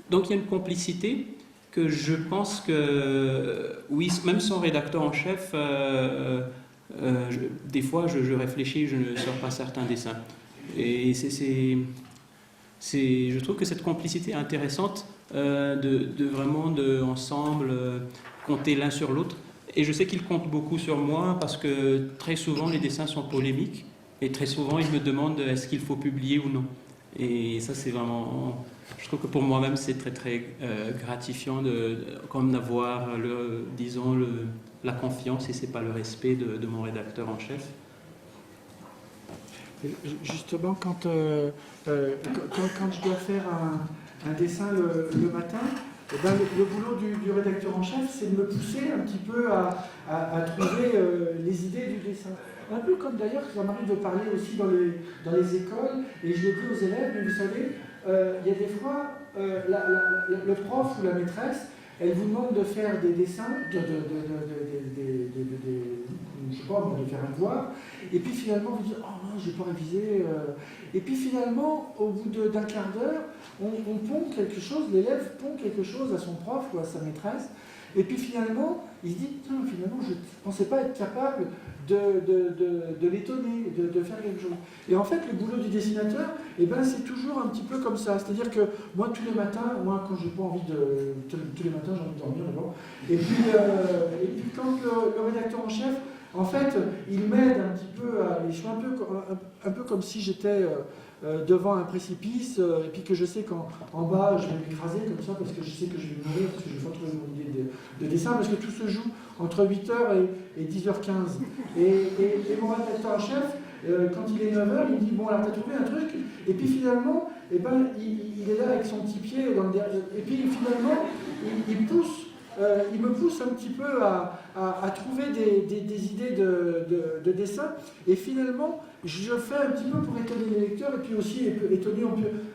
donc il y a une complicité que je pense que, oui, même sans rédacteur en chef, des fois je réfléchis, je ne sors pas certains dessins. Et je trouve que cette complicité est intéressante, de vraiment ensemble compter l'un sur l'autre. Et je sais qu'il compte beaucoup sur moi parce que très souvent les dessins sont polémiques et très souvent il me demande est-ce qu'il faut publier ou non. Et ça c'est vraiment... Je trouve que pour moi-même, c'est très très gratifiant comme d'avoir, disons, la confiance, et c'est pas le respect de mon rédacteur en chef. Justement, quand je dois faire un dessin le matin, eh ben, le boulot du rédacteur en chef, c'est de me pousser un petit peu à trouver les idées du dessin. Un peu comme d'ailleurs, ça m'arrive de parler aussi dans les écoles, et je le dis aux élèves, mais vous savez, il y a des fois, le prof ou la maîtresse, elle vous demande de faire des dessins, je sais pas, de faire un devoir, et puis finalement vous dites oh non, j'ai pas révisé, et puis finalement, au bout d'un quart d'heure, on pond quelque chose, l'élève pond quelque chose à son prof ou à sa maîtresse, et puis finalement, il se dit finalement, je ne pensais pas être capable de l'étonner, de faire quelque chose. Et en fait, le boulot du dessinateur, eh ben, c'est toujours un petit peu comme ça. C'est-à-dire que moi, tous les matins, quand j'ai pas envie de... Tous les matins, j'ai envie de dormir d'abord. Et puis quand le rédacteur en chef, en fait, il m'aide un petit peu à... Je suis un peu comme si j'étais devant un précipice, et puis que je sais qu'en bas, je vais m'écraser comme ça, parce que je sais que je vais mourir, parce que je vais pas trouver mon idée de dessin, parce que tout se joue entre 8h et 10h15. Et mon rédacteur en chef, quand il est 9h, il me dit « Bon, alors t'as trouvé un truc ?» Et puis finalement, eh ben, il est là avec son petit pied dans le derrière. Et puis finalement, il me pousse un petit peu à trouver des idées de dessin. Et finalement, je fais un petit peu pour étonner les lecteurs et puis aussi étonner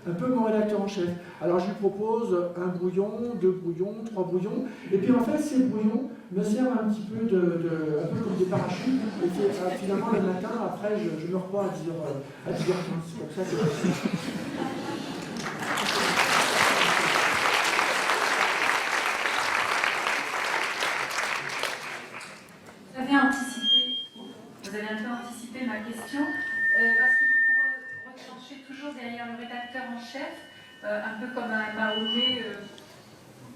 un peu mon rédacteur en chef. Alors je lui propose un brouillon, 2 brouillons, 3 brouillons. Et puis en fait, ces brouillons me servent un petit peu un peu comme des parachutes. Et finalement, le matin, après, je me repars à 10h15. Comme ça, c'est possible. Vous avez un peu anticipé ma question, parce que vous vous retranchez toujours derrière le rédacteur en chef, un peu comme un Mahomet,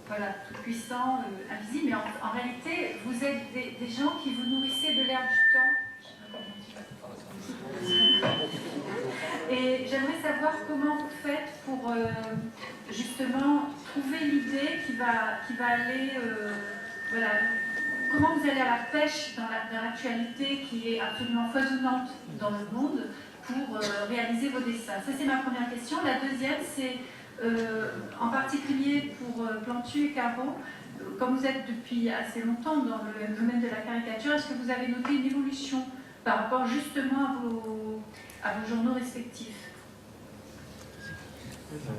voilà, tout puissant, invisible, mais en réalité, vous êtes des gens qui vous nourrissez de l'air du temps. Et j'aimerais savoir comment vous faites pour justement trouver l'idée qui va aller, voilà. Comment vous allez à la pêche dans l'actualité qui est absolument foisonnante dans le monde pour réaliser vos dessins? Ça, c'est ma première question. La deuxième, c'est en particulier pour Plantu et Caro, comme vous êtes depuis assez longtemps dans le domaine de la caricature, est-ce que vous avez noté une évolution par rapport justement à vos journaux respectifs?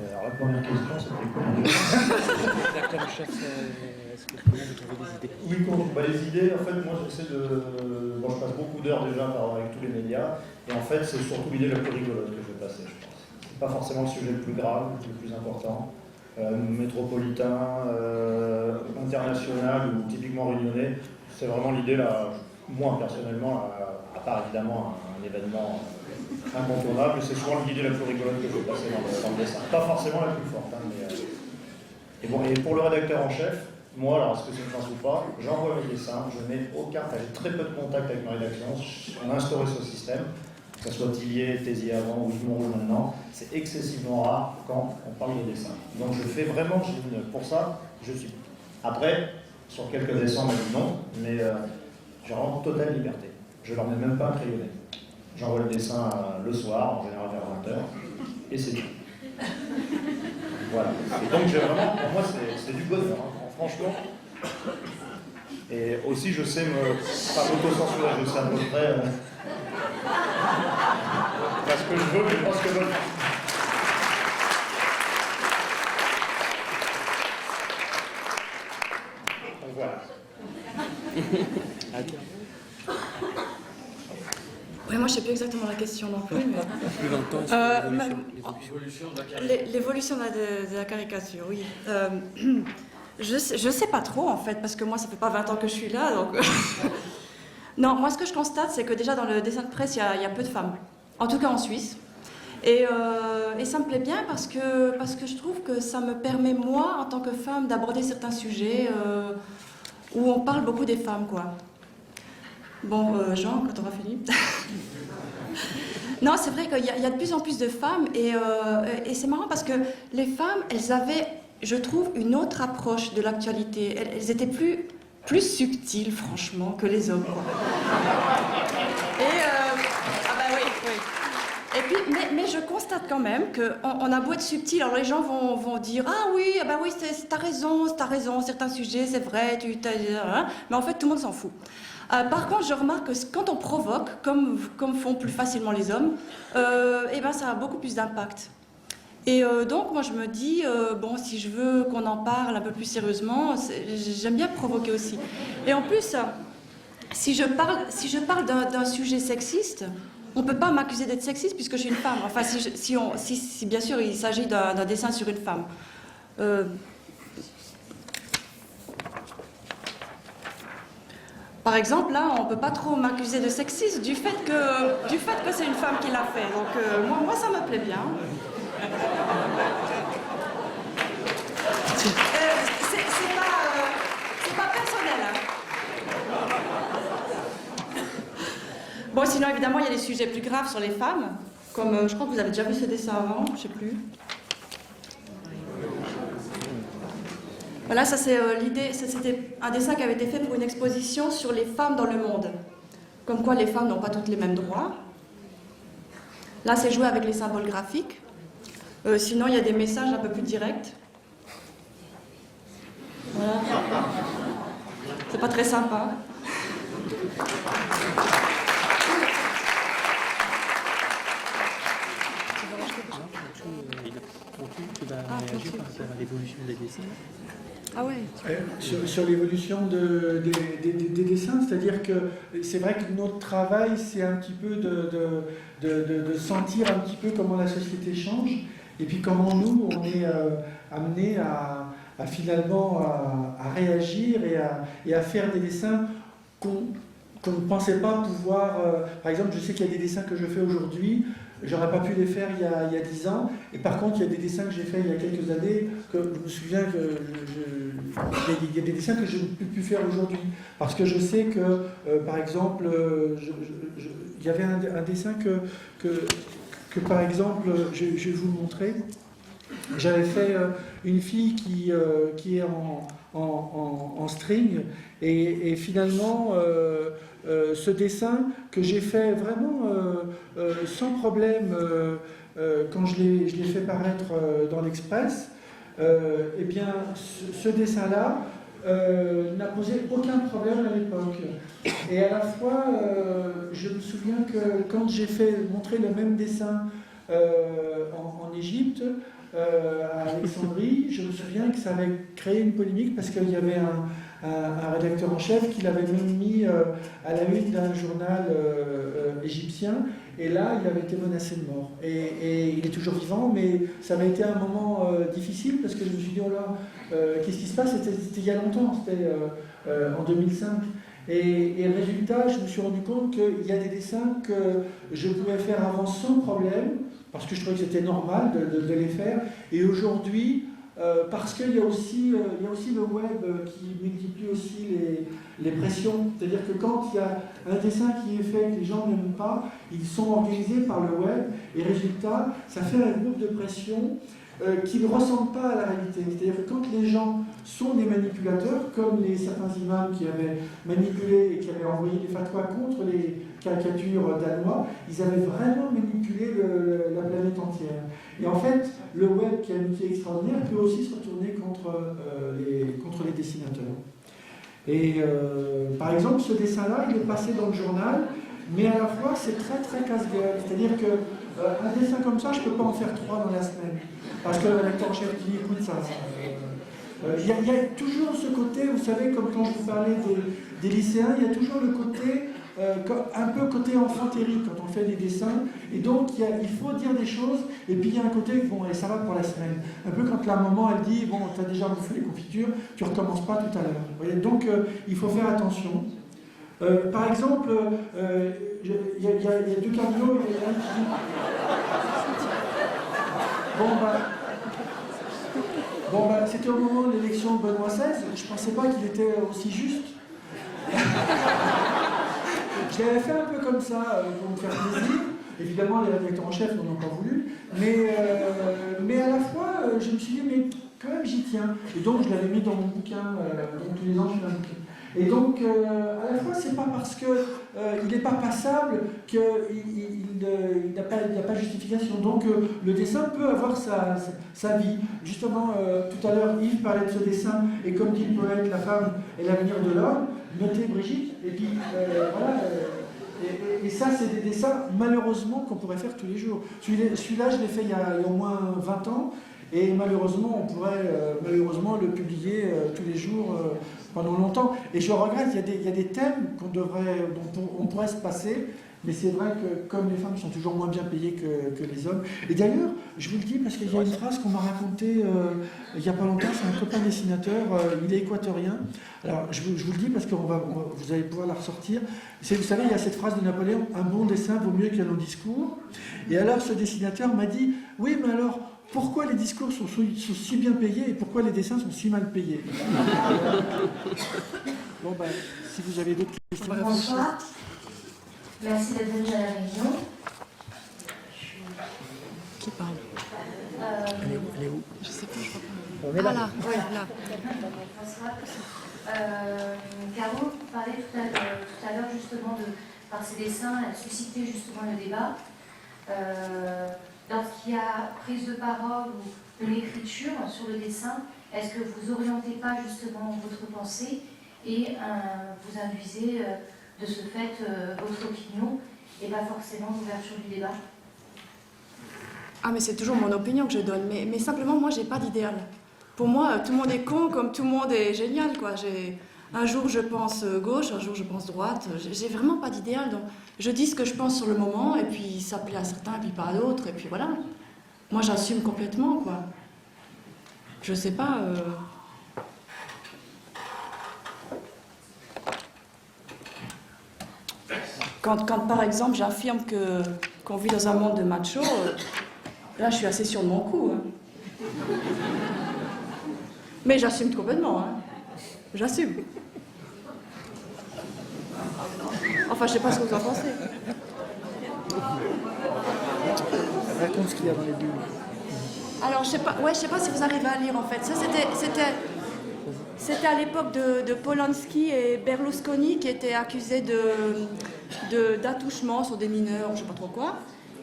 Alors la première question, c'était comment Rédacteur en chef, comment vous trouvez des idées? Oui, les idées, en fait, moi j'essaie de... Bon, je passe beaucoup d'heures déjà avec tous les médias, et en fait, c'est surtout l'idée la plus rigolote que je vais passer, je pense. C'est pas forcément le sujet le plus grave, le plus important. Métropolitain, international ou typiquement réunionnais, c'est vraiment l'idée, moi personnellement, à part évidemment un événement incontournable, c'est souvent l'idée la plus rigolote que je vais passer dans le dessin. Pas forcément la plus forte, hein, mais... Et pour le rédacteur en chef, moi, alors est-ce que c'est une chance ou pas, j'envoie mes dessins, je n'ai j'ai très peu de contact avec ma rédaction, on a instauré ce système, que ce soit Tillier, Tézier avant ou Yves Moreau maintenant, c'est excessivement rare quand on parle de dessin. Donc je fais vraiment, pour ça, je suis. Après, sur quelques dessins, on m'a dit non, mais j'ai vraiment totale liberté. Je leur mets même pas un crayonné. J'envoie le dessin le soir, en général vers 20h, et c'est tout. Voilà. Et donc vraiment, pour moi, c'est du bonheur, hein, franchement. Et aussi, je sais pas m'auto-censurer, je sais à peu près pas ce que je veux, mais pas ce que je veux. Donc voilà. Ouais, moi je sais plus exactement la question non plus. L'évolution de la caricature, oui. Je sais pas trop en fait, parce que moi ça fait pas 20 ans que je suis là, donc. Non, moi ce que je constate, c'est que déjà dans le dessin de presse, il y a peu de femmes. En tout cas en Suisse. Et ça me plaît bien parce que je trouve que ça me permet, moi, en tant que femme, d'aborder certains sujets où on parle beaucoup des femmes, quoi. Bon, Jean, quand on aura fini. Non, c'est vrai qu'il y a de plus en plus de femmes et c'est marrant parce que les femmes, elles avaient, je trouve, une autre approche de l'actualité. Elles étaient plus subtiles, franchement, que les hommes, quoi. Ah bah oui, oui. Et puis, mais je constate quand même qu'on a beau être subtil, alors les gens vont dire « Ah oui, ah bah oui, t'as raison, certains sujets, c'est vrai, mais en fait, tout le monde s'en fout. Par contre, je remarque que quand on provoque, comme font plus facilement les hommes, eh ben, ça a beaucoup plus d'impact. Et donc, moi, je me dis, bon, si je veux qu'on en parle un peu plus sérieusement, j'aime bien provoquer aussi. Et en plus, si je parle d'un sujet sexiste, on ne peut pas m'accuser d'être sexiste puisque je suis une femme. Enfin, si bien sûr il s'agit d'un dessin sur une femme. Par exemple, là, on ne peut pas trop m'accuser de sexisme du fait que c'est une femme qui l'a fait. Donc, moi, ça me plaît bien. C'est pas personnel. Hein. Bon, sinon, évidemment, il y a des sujets plus graves sur les femmes. Comme, je crois que vous avez déjà vu ce dessin avant, je ne sais plus. Voilà, ça c'est l'idée, c'était un dessin qui avait été fait pour une exposition sur les femmes dans le monde. Comme quoi les femmes n'ont pas toutes les mêmes droits. Là, c'est joué avec les symboles graphiques. Sinon, il y a des messages un peu plus directs. Voilà. C'est pas très sympa. Tu vas réagir par rapport à l'évolution des dessins? Ah ouais. Sur l'évolution des dessins, c'est-à-dire que c'est vrai que notre travail, c'est un petit peu de sentir un petit peu comment la société change, et puis comment nous, on est amenés à finalement à réagir et à faire des dessins qu'on ne pensait pas pouvoir... par exemple, je sais qu'il y a des dessins que je fais aujourd'hui, j'aurais pas pu les faire il y a 10 ans, et par contre il y a des dessins que j'ai fait il y a quelques années, que je me souviens il y a des dessins que je ne peux plus faire aujourd'hui, parce que je sais que, par exemple, il y avait un dessin que par exemple, je vais vous le montrer, j'avais fait une fille qui est en string, et finalement... ce dessin que j'ai fait vraiment sans problème quand je l'ai fait paraître dans l'Express, eh bien ce dessin-là n'a posé aucun problème à l'époque. Et à la fois, je me souviens que quand j'ai fait montrer le même dessin en Égypte, à Alexandrie, je me souviens que ça avait créé une polémique parce qu'il y avait un rédacteur en chef qui l'avait même mis à la une d'un journal égyptien, et là il avait été menacé de mort, et il est toujours vivant, mais ça avait été un moment difficile parce que je me suis dit oh là, qu'est-ce qui se passe, c'était il y a longtemps, c'était en 2005, et résultat je me suis rendu compte qu'il y a des dessins que je pouvais faire avant sans problème parce que je trouvais que c'était normal de les faire, et aujourd'hui parce qu'il y a aussi le web qui multiplie aussi les pressions. C'est-à-dire que quand il y a un dessin qui est fait que les gens n'aiment pas, ils sont organisés par le web, et résultat, ça fait un groupe de pression qui ne ressemble pas à la réalité. C'est-à-dire que quand les gens sont des manipulateurs, comme certains imams qui avaient manipulé et qui avaient envoyé des fatwas contre les caricatures danois, ils avaient vraiment manipulé la planète entière. Et en fait, le web, qui est un outil extraordinaire, peut aussi se retourner contre les dessinateurs. Et par exemple, ce dessin-là, il est passé dans le journal, mais à la fois, c'est très très casse-gueule. C'est-à-dire qu'un dessin comme ça, je ne peux pas en faire 3 dans la semaine. Parce que le rédacteur en chef dit, écoute, ça... Il y a toujours ce côté, vous savez, comme quand je vous parlais des lycéens, il y a toujours le côté, un peu côté enfantérie quand on fait des dessins. Et donc, il faut dire des choses, et puis il y a un côté, bon, et ça va pour la semaine. Un peu quand la maman, elle dit, bon, tu as déjà bouffé les confitures, tu ne recommences pas tout à l'heure. Donc, il faut faire attention. Par exemple, il y a 2 cardinaux, il y a un qui dit... Bon, c'était au moment de l'élection de Benoît XVI, je ne pensais pas qu'il était aussi juste. Je l'avais fait un peu comme ça, pour me faire plaisir. Évidemment, les rédacteurs en chef n'en ont pas voulu. Mais à la fois, je me suis dit, mais quand même, j'y tiens. Et donc, je l'avais mis dans mon bouquin, donc tous les ans, je fais un bouquin. Et donc, à la fois, c'est pas parce qu'il n'est pas passable qu'il n'a pas justification. Donc, le dessin peut avoir sa vie. Justement, tout à l'heure, Yves parlait de ce dessin, et comme dit le poète, la femme est l'avenir de l'homme. Notez Brigitte, et puis voilà. Et ça, c'est des dessins, malheureusement, qu'on pourrait faire tous les jours. Celui-là, je l'ai fait il y a au moins 20 ans, et malheureusement, on pourrait le publier tous les jours pendant longtemps. Et je regrette, il y a des thèmes dont on pourrait se passer, mais c'est vrai que comme les femmes sont toujours moins bien payées que les hommes. Et d'ailleurs, je vous le dis parce qu'il y a une phrase qu'on m'a racontée il n'y a pas longtemps, c'est un copain dessinateur, il est équatorien. Alors je vous le dis parce que vous allez pouvoir la ressortir. Vous savez, il y a cette phrase de Napoléon, un bon dessin vaut mieux qu'un long discours. Et alors ce dessinateur m'a dit, oui mais alors, pourquoi les discours sont si bien payés et pourquoi les dessins sont si mal payés? Bon ben, si vous avez d'autres questions... Bonsoir. Merci d'être venu à la réunion. Qui parle Elle est où Je sais plus, je crois pas. On est là. Là. Bonsoir. Caro, vous parlez tout à l'heure justement par ses dessins, elle suscitait justement le débat. Lorsqu'il y a prise de parole ou de l'écriture sur le dessin, est-ce que vous orientez pas justement votre pensée et vous induisez de ce fait votre opinion et pas forcément l'ouverture du débat? Ah mais c'est toujours mon opinion que je donne, mais simplement moi j'ai pas d'idéal. Pour moi tout le monde est con comme tout le monde est génial quoi. Un jour je pense gauche, un jour je pense droite, j'ai vraiment pas d'idéal. Donc je dis ce que je pense sur le moment et puis ça plaît à certains et puis pas à d'autres et puis voilà. Moi j'assume complètement quoi. Je sais pas... Quand par exemple j'affirme qu'on vit dans un monde de macho, là je suis assez sûre de mon coup. Hein. Mais j'assume complètement. Hein. J'assume. Enfin je sais pas ce que vous en pensez. Raconte ce qu'il y a dans les bulles. Alors je sais pas si vous arrivez à lire en fait. Ça c'était à l'époque de Polanski et Berlusconi qui étaient accusés d'attouchement sur des mineurs, je sais pas trop quoi.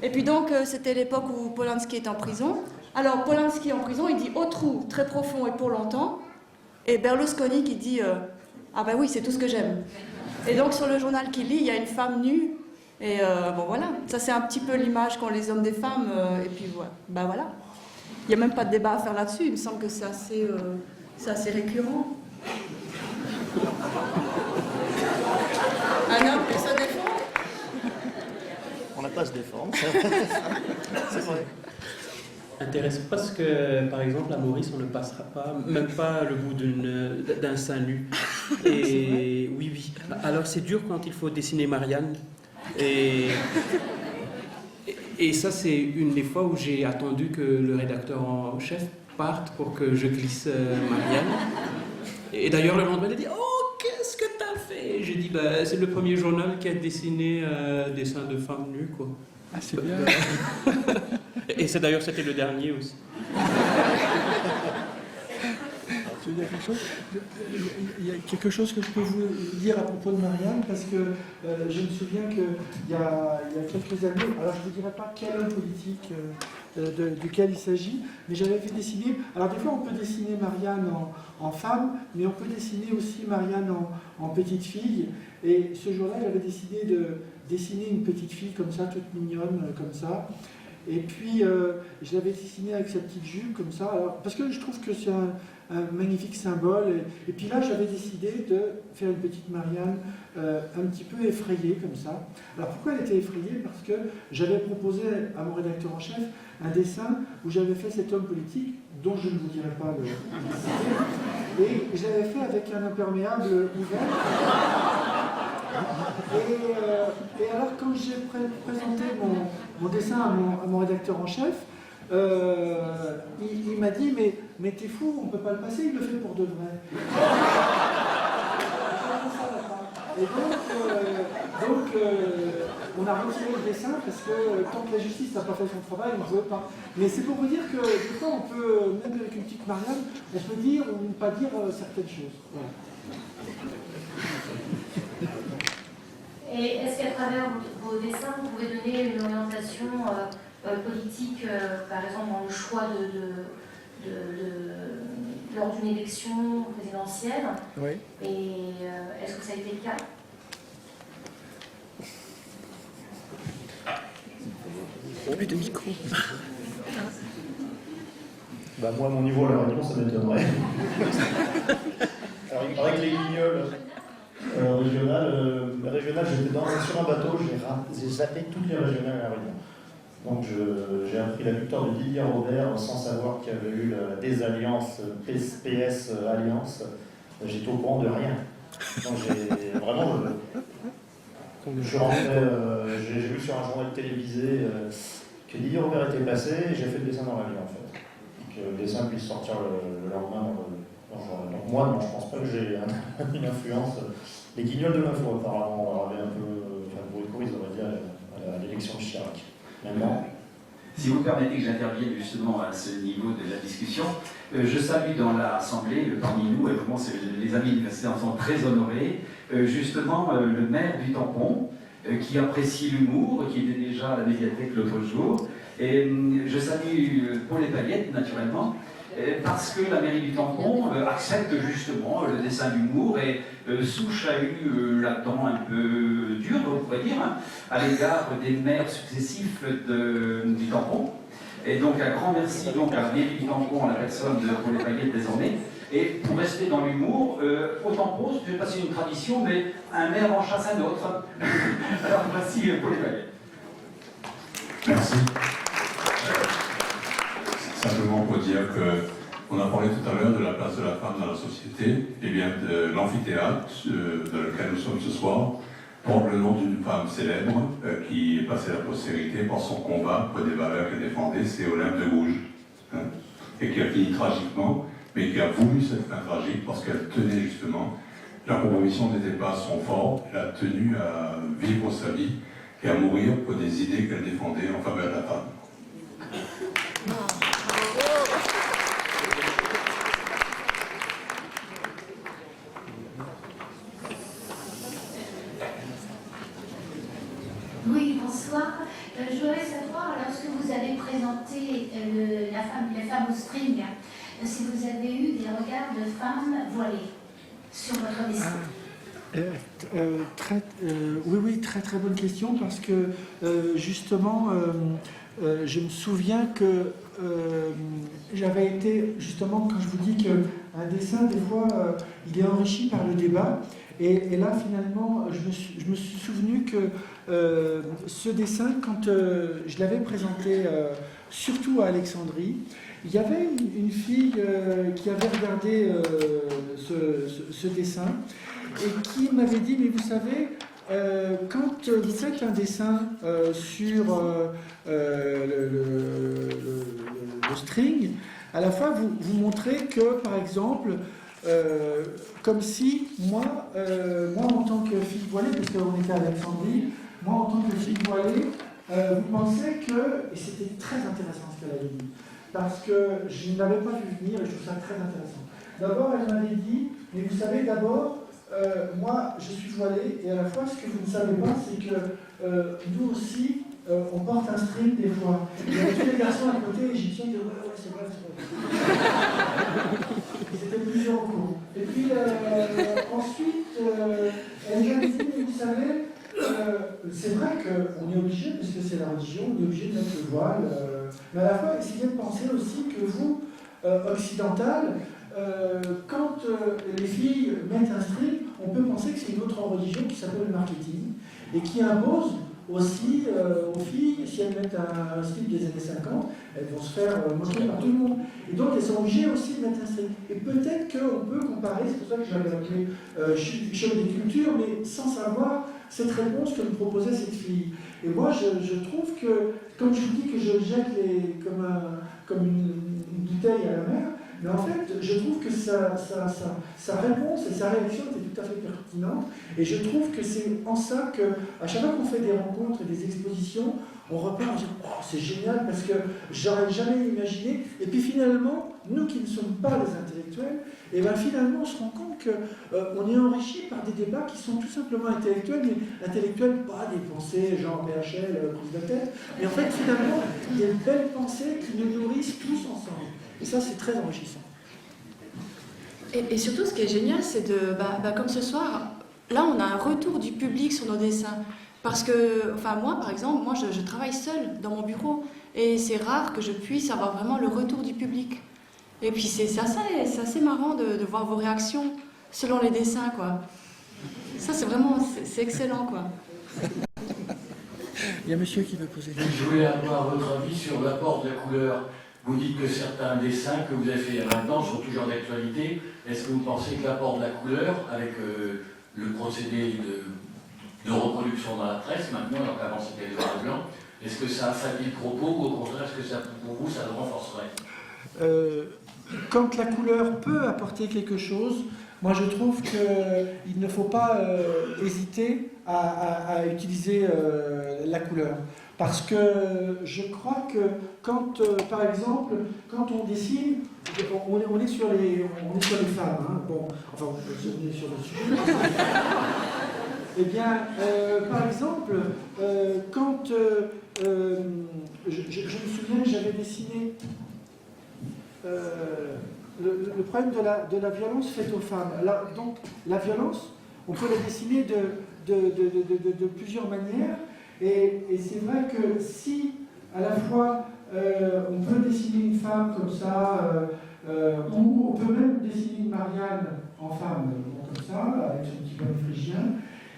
Et puis donc c'était l'époque où Polanski est en prison. Alors Polanski en prison, il dit au trou très profond et pour longtemps. Et Berlusconi qui dit ah ben oui c'est tout ce que j'aime. Et donc sur le journal qu'il lit, il y a une femme nue. Et bon voilà, ça c'est un petit peu l'image qu'ont les hommes des femmes. Et puis ben voilà. Il n'y a même pas de débat à faire là-dessus, il me semble que c'est assez récurrent. Un homme pour se défendre? On n'a pas à se défendre, c'est vrai. Intéressant parce que, par exemple, à Maurice, on ne passera pas, même pas le bout d'un sein nu. Et oui. Alors c'est dur quand il faut dessiner Marianne. Et ça, c'est une des fois où j'ai attendu que le rédacteur en chef partent pour que je glisse Marianne. Et d'ailleurs, le lendemain, elle a dit « Oh, qu'est-ce que t'as fait ?» J'ai dit bah, « C'est le premier journal qui a dessiné des seins de femmes nues, quoi. » Ah, c'est bien. Et c'est d'ailleurs, c'était le dernier aussi. Tu veux dire quelque chose ? Il y a quelque chose que je peux vous dire à propos de Marianne, parce que je me souviens qu'il y a quelques années, alors je ne vous dirai pas quel homme politique duquel il s'agit, mais j'avais fait dessiner, alors des fois on peut dessiner Marianne en femme, mais on peut dessiner aussi Marianne en petite fille, et ce jour-là j'avais décidé de dessiner une petite fille comme ça, toute mignonne, comme ça. Et puis, je l'avais dessiné avec sa petite jupe, comme ça, alors, parce que je trouve que c'est un magnifique symbole. Et puis là, j'avais décidé de faire une petite Marianne un petit peu effrayée, comme ça. Alors, pourquoi elle était effrayée? Parce que j'avais proposé à mon rédacteur en chef un dessin où j'avais fait cet homme politique, dont je ne vous dirai pas le citer, et je l'avais fait avec un imperméable ouvert. Et alors, quand j'ai présenté mon dessin à mon rédacteur en chef, il m'a dit mais t'es fou, on ne peut pas le passer, il le fait pour de vrai. Et donc on a retiré le dessin parce que tant que la justice n'a pas fait son travail, on ne veut pas. Mais c'est pour vous dire que des fois, on peut, même avec une petite Marianne, on peut dire ou ne pas dire certaines choses. Voilà. Et est-ce qu'à travers vos dessins, vous pouvez donner une orientation politique, par exemple dans le choix lors d'une élection présidentielle? Oui. Et est-ce que ça a été le cas? Plus de micro. Bah moi, à mon niveau, à la Réunion, ça m'étonnerait. Alors, il paraît que les guignols régionales, j'étais sur un bateau, j'ai zappé toutes les régionales à la Réunion. Donc j'ai appris la victoire de Didier Robert sans savoir qu'il y avait eu la désalliance PS Alliance. J'étais au courant de rien. Donc j'ai vraiment... Je suis rentré, j'ai vu sur un journal télévisé que Didier Robert était placé et j'ai fait le dessin dans la vie en fait. Que le dessin puisse sortir le lendemain dans le journal. Donc moi, non, je pense pas que j'ai une influence. Les guignols de l'info, apparemment, avaient un peu fait un bruit de course, on va dire, à l'élection de Chirac. Maintenant. Si vous permettez que j'intervienne justement à ce niveau de la discussion, je salue dans l'Assemblée, parmi nous, et vraiment les amis universitaires en sont très honorés, justement le maire du Tampon, qui apprécie l'humour, qui était déjà à la médiathèque l'autre jour. Et je salue Paul et Paillette, naturellement, parce que la mairie du Tampon accepte justement le dessin d'humour, et Souche a eu là-dedans un peu dur, on pourrait dire, hein, à l'égard des maires successifs du Tampon. Et donc un grand merci donc, à la mairie du Tampon, à la personne de Paul et Paillette désormais. Et pour rester dans l'humour, au Tampon, je ne sais pas si c'est une tradition, mais un maire en chasse un autre. Alors voici Paul et Paillette. Merci. Simplement pour dire qu'on a parlé tout à l'heure de la place de la femme dans la société, et bien de l'amphithéâtre dans lequel nous sommes ce soir porte le nom d'une femme célèbre qui est passée à la postérité par son combat pour des valeurs qu'elle défendait, c'est Olympe de Gouges, hein, et qui a fini tragiquement, mais qui a voulu cette fin tragique parce qu'elle tenait justement, la proposition n'était pas son fort, elle a tenu à vivre sa vie et à mourir pour des idées qu'elle défendait en faveur de la femme. Oui, bonsoir. Je voudrais savoir, lorsque vous avez présenté la femme au string, si vous avez eu des regards de femmes voilées sur votre dessin. Oui, très très bonne question, parce que justement, je me souviens que j'avais été, justement, quand je vous dis qu'un dessin, des fois, il est enrichi par le débat, et là, finalement, je me suis souvenu que ce dessin, quand je l'avais présenté, surtout à Alexandrie, il y avait une fille qui avait regardé ce dessin, et qui m'avait dit, mais vous savez, quand vous faites un dessin sur le string, à la fois vous montrez que, par exemple, comme si moi en tant que fille voilée, parce qu'on était à Alexandrie, moi en tant que fille voilée, vous pensez que, et c'était très intéressant ce qu'elle avait dit, parce que je ne l'avais pas vu venir et je trouve ça très intéressant. D'abord, elle m'avait dit, mais vous savez, d'abord, moi je suis voilée, et à la fois ce que vous ne savez pas, c'est que nous aussi, on porte un string des fois. Il y avait tous les garçons à côté, égyptiens, qui disaient ouais, c'est vrai, c'est vrai. Ils étaient plusieurs au cours. Et puis ensuite, elle m'a dit, vous savez, c'est vrai qu'on est obligé, puisque c'est la religion, on est obligé de mettre le voile. Mais à la fois, essayez de penser aussi que vous, occidentales, quand les filles mettent un string, on peut penser que c'est une autre religion qui s'appelle le marketing et qui impose aussi aux filles, si elles mettent un string des années 50, elles vont se faire moquer par tout le monde. Et donc elles sont obligées aussi de mettre un string. Et peut-être qu'on peut comparer, c'est pour ça que j'avais appelé choc des cultures, mais sans savoir cette réponse que me proposait cette fille. Et moi je trouve que, comme je vous dis que je jette comme une bouteille à la mer, mais en fait, je trouve que sa réponse et sa réaction étaient tout à fait pertinentes. Et je trouve que c'est en ça qu'à chaque fois qu'on fait des rencontres et des expositions, on repart en disant « Oh, c'est génial parce que j'aurais jamais imaginé ». Et puis finalement, nous qui ne sommes pas des intellectuels, et bien finalement on se rend compte qu'on est enrichi par des débats qui sont tout simplement intellectuels, mais intellectuels pas des pensées genre PHL, prise de tête, mais en fait finalement des belles pensées qui nous nourrissent tous ensemble. Et ça, c'est très enrichissant. Et surtout, ce qui est génial, c'est comme ce soir, là, on a un retour du public sur nos dessins. Parce que, enfin, moi, par exemple, je travaille seule dans mon bureau. Et c'est rare que je puisse avoir vraiment le retour du public. Et puis, c'est assez marrant de voir vos réactions selon les dessins, quoi. Ça, c'est vraiment, c'est excellent, quoi. Il y a monsieur qui veut poser des questions. Je voulais avoir votre avis sur l'apport de la couleur. Vous dites que certains dessins que vous avez fait il y a 20 ans sont toujours d'actualité. Est-ce que vous pensez que l'apport de la couleur, avec le procédé de reproduction dans la presse, maintenant, alors qu'avant c'était le noir et blanc, est-ce que ça affaiblit le propos ou au contraire, est-ce que ça, pour vous, ça le renforcerait? Quand la couleur peut apporter quelque chose, moi je trouve qu'il ne faut pas hésiter à utiliser la couleur. Parce que je crois que quand, par exemple, quand on dessine, on est sur les femmes, hein, bon, enfin, on est sur le sujet. Eh bien, par exemple, quand je me souviens que j'avais dessiné le problème de la violence faite aux femmes. Alors, donc, la violence, on peut la dessiner de plusieurs manières. Et c'est vrai que si, à la fois, on peut dessiner une femme comme ça, ou on peut même dessiner une Marianne en femme comme ça, avec son petit bonnet phrygien,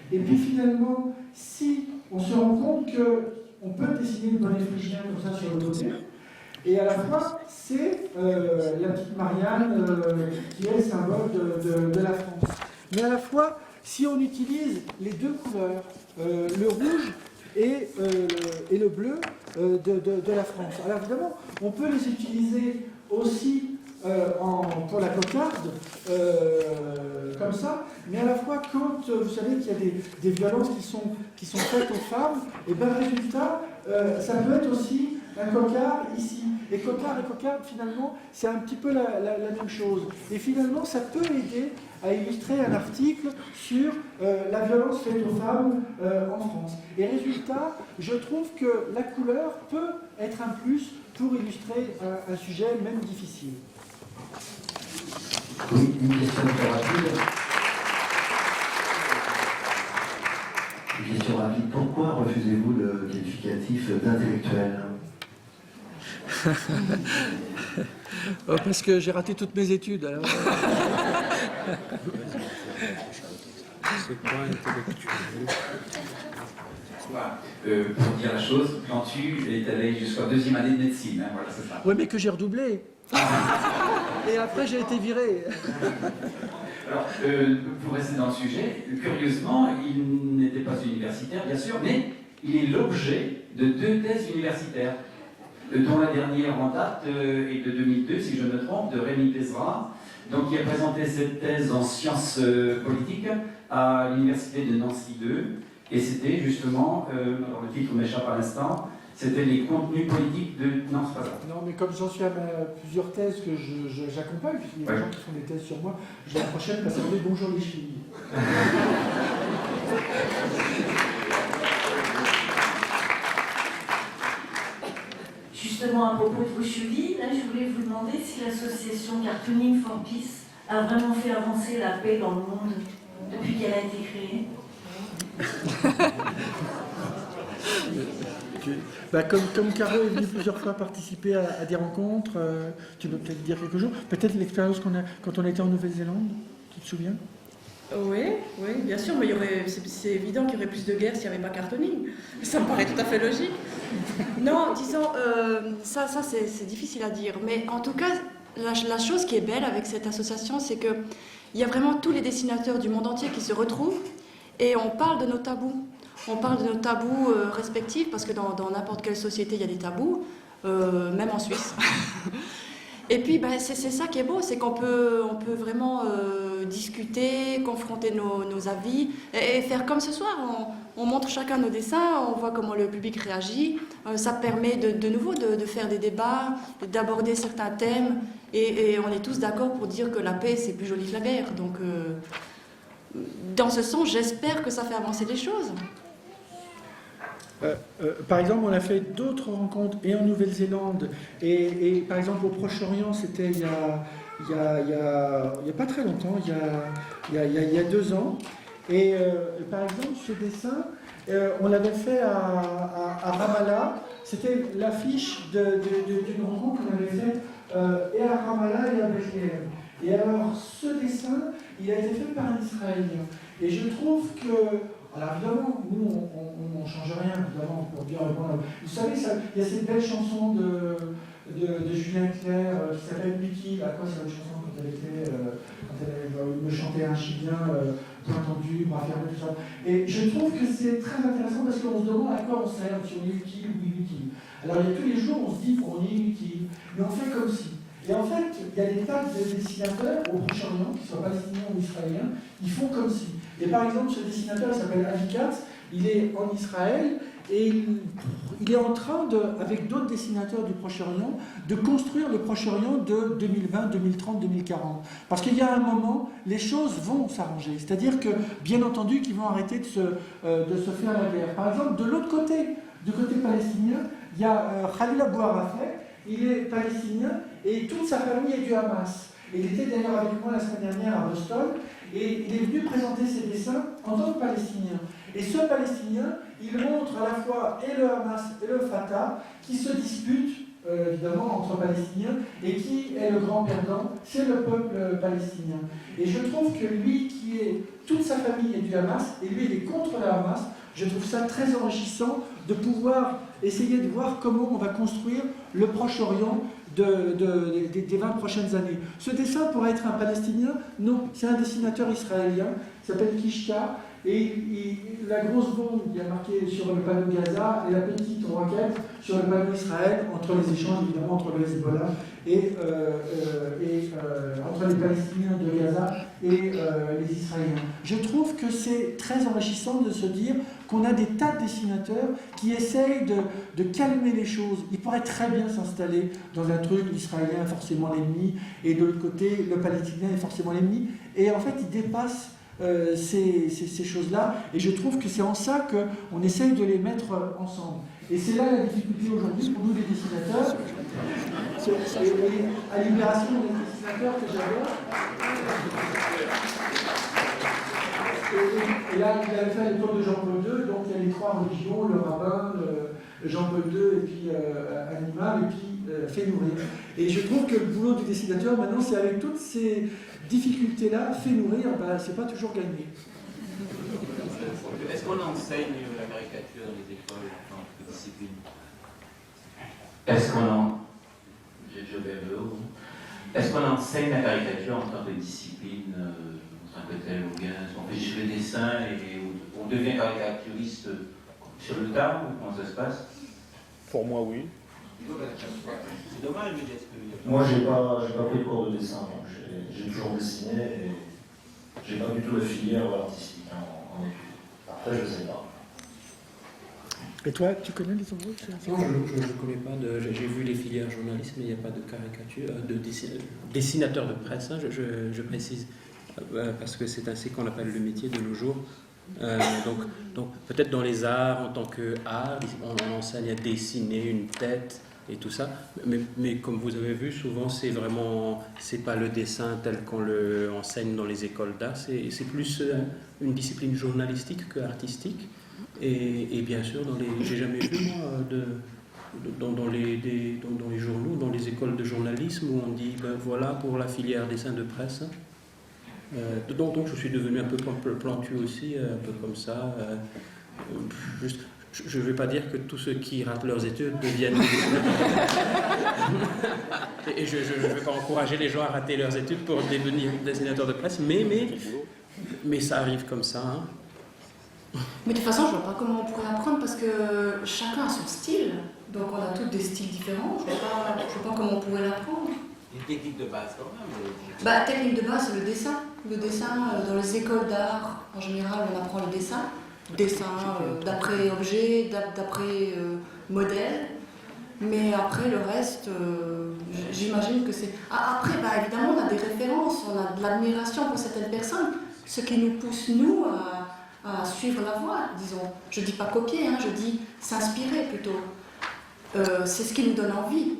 et puis finalement, si on se rend compte qu'on peut dessiner le bonnet phrygien comme ça sur le côté, et à la fois, c'est la petite Marianne qui est le symbole de la France. Mais à la fois, si on utilise les deux couleurs, le rouge et le bleu de la France. Alors évidemment, on peut les utiliser aussi pour la cocarde, comme ça, mais à la fois quand vous savez qu'il y a des violences qui sont faites aux femmes, et bien résultat, ça peut être aussi un cocard ici. Et cocard et cocarde, finalement, c'est un petit peu la même chose. Et finalement, ça peut aider à illustrer un article sur la violence faite aux femmes en France. Et résultat, je trouve que la couleur peut être un plus pour illustrer un sujet même difficile. Oui, une question très rapide. Une question rapide. Pourquoi refusez-vous le qualificatif d'intellectuel? Parce que j'ai raté toutes mes études. Alors... C'est quoi intellectuel? Pour dire la chose, Plantu est allé jusqu'à 2e année de médecine, hein, voilà, c'est ça. Oui, mais que j'ai redoublé. Et après, j'ai été viré. Alors, pour rester dans le sujet, curieusement, il n'était pas universitaire, bien sûr, mais il est l'objet de 2 thèses universitaires. dont la dernière en date est de 2002, si je ne me trompe, de Rémi Pézra, donc qui a présenté cette thèse en sciences politiques à l'université de Nancy 2, et c'était justement, alors le titre m'échappe à l'instant, c'était les contenus politiques de... Non, c'est pas ça. Non, mais comme j'en suis à plusieurs thèses que j'accompagne, puisqu'il y a des gens qui font des thèses sur moi, la prochaine va s'appeler Bonjour les chevilles. Justement, à propos de vos chevilles, là, je voulais vous demander si l'association Cartooning for Peace a vraiment fait avancer la paix dans le monde depuis qu'elle a été créée. Bah, comme Caro est venue plusieurs fois participer à des rencontres, tu peux peut-être dire quelque chose. Peut-être l'expérience qu'on a quand on était en Nouvelle-Zélande, tu te souviens? Oui, bien sûr, mais c'est évident qu'il y aurait plus de guerre s'il n'y avait pas Cartooning. Ça me paraît tout à fait logique. Non, disons, ça c'est difficile à dire, mais en tout cas, la chose qui est belle avec cette association, c'est qu'il y a vraiment tous les dessinateurs du monde entier qui se retrouvent et on parle de nos tabous. On parle de nos tabous respectifs, parce que dans n'importe quelle société, il y a des tabous, même en Suisse. Et puis, ben, c'est ça qui est beau, c'est qu'on peut vraiment discuter, confronter nos avis, et faire comme ce soir. On montre chacun nos dessins, on voit comment le public réagit. Ça permet de nouveau de faire des débats, d'aborder certains thèmes, et on est tous d'accord pour dire que la paix, c'est plus joli que la guerre. Donc, dans ce sens, j'espère que ça fait avancer les choses. Par exemple, on a fait d'autres rencontres et en Nouvelle-Zélande et par exemple au Proche-Orient, c'était il y a pas très longtemps, il y a 2 ans. Et par exemple, ce dessin, on l'avait fait à Ramallah. C'était l'affiche d'une rencontre qu'on avait faite et à Ramallah et à Bethléem. Et alors, ce dessin, il a été fait par un Israélien. Et je trouve que... Alors évidemment, nous, on ne change rien, évidemment, pour bien répondre. Vous savez, il y a cette belle chanson de Julien Clerc qui s'appelle Mickey. À quoi c'est la chanson quand elle me chantait un chilien, point tendu, bras fermés, tout ça. Et je trouve que c'est très intéressant parce qu'on se demande à quoi on sert, si on est utile ou inutile. Alors il y a tous les jours, on se dit qu'on est inutile, mais on fait comme si. Et en fait, il y a des tas de dessinateurs au Proche-Orient, qu'ils soient palestiniens ou israéliens, qui font comme si. Et par exemple, ce dessinateur s'appelle Avikat, il est en Israël et il est en train, avec d'autres dessinateurs du Proche-Orient, de construire le Proche-Orient de 2020, 2030, 2040. Parce qu'il y a un moment, les choses vont s'arranger. C'est-à-dire que, bien entendu, qu'ils vont arrêter de se faire la guerre. Par exemple, de l'autre côté, du côté palestinien, il y a Khalil Abou Arafat, il est palestinien et toute sa famille est du Hamas. Il était d'ailleurs avec moi la semaine dernière à Boston et il est venu présenter ses dessins en tant que palestinien. Et ce palestinien, il montre à la fois et le Hamas et le Fatah qui se disputent, évidemment, entre palestiniens, et qui est le grand perdant, c'est le peuple palestinien. Et je trouve que lui, qui est, toute sa famille est du Hamas, et lui, il est contre le Hamas, je trouve ça très enrichissant de pouvoir essayer de voir comment on va construire le Proche-Orient des 20 prochaines années. Ce dessin pourrait être un Palestinien? Non, c'est un dessinateur israélien, il s'appelle Kishka, et la grosse bombe, il y a marqué sur le panneau Gaza, et la petite roquette sur le panneau Israël, entre les échanges évidemment entre le Hezbollah et entre les Palestiniens de Gaza et les Israéliens. Je trouve que c'est très enrichissant de se dire qu'on a des tas de dessinateurs qui essayent de calmer les choses. Ils pourraient très bien s'installer dans un truc, l'Israélien est forcément l'ennemi, et de l'autre côté, le Palestinien est forcément l'ennemi, et en fait, ils dépassent ces choses-là, et je trouve que c'est en ça qu'on essaye de les mettre ensemble. Et c'est là la difficulté aujourd'hui pour nous les dessinateurs. À Libération, on est des dessinateurs que j'adore. Et là, il avait fait le tour de Jean-Paul II, donc il y a les 3 religions, le rabbin, Jean-Paul II, et puis Animal, et puis Fait nourrir. Et je trouve que le boulot du dessinateur, maintenant, c'est avec toutes ces difficultés-là, Fait nourrir, ben, c'est pas toujours gagné. Est-ce qu'on enseigne la caricature dans les écoles en tant que discipline? Est-ce qu'on enseigne la caricature en tant que discipline en tant que telle, ou bien on fait juste le dessin et on devient caricaturiste sur le tard, ou comment ça se passe? Pour moi, oui. C'est dommage, mais est-ce que... Moi, j'ai pas pris de cours de dessin, donc j'ai toujours dessiné et j'ai pas du tout la filière artistique en études. Après, je sais pas. Et toi, tu connais les embrouilles? Non, je ne connais pas. J'ai vu les filières journalistes, mais il n'y a pas de caricature, de dessinateur de presse, hein, je précise, parce que c'est ainsi qu'on appelle le métier de nos jours. Donc peut-être dans les arts, en tant qu'art, on enseigne à dessiner une tête et tout ça, mais comme vous avez vu, souvent c'est pas le dessin tel qu'on le enseigne dans les écoles d'art, c'est plus une discipline journalistique que artistique. Et bien sûr, j'ai jamais vu moi dans les journaux, dans les écoles de journalisme où on dit ben voilà pour la filière dessin de presse. Donc je suis devenu un peu plantu aussi, un peu comme ça. Je ne vais pas dire que tous ceux qui ratent leurs études deviennent... Et je ne vais pas encourager les gens à rater leurs études pour devenir dessinateurs de presse, mais ça arrive comme ça. Hein. Mais de toute façon, je ne vois pas comment on pourrait apprendre parce que chacun a son style. Donc on a tous des styles différents. Je ne vois pas comment on pourrait l'apprendre. Une technique de base quand même. Bah, technique de base, c'est le dessin. Le dessin, dans les écoles d'art, en général, on apprend le dessin. Dessin d'après objet, d'après modèle. Mais après, le reste, j'imagine que c'est... Ah, après, bah, évidemment, on a des références, on a de l'admiration pour certaines personnes. Ce qui nous pousse, nous, à suivre la voie, disons. Je ne dis pas copier, hein, je dis s'inspirer plutôt. C'est ce qui nous donne envie.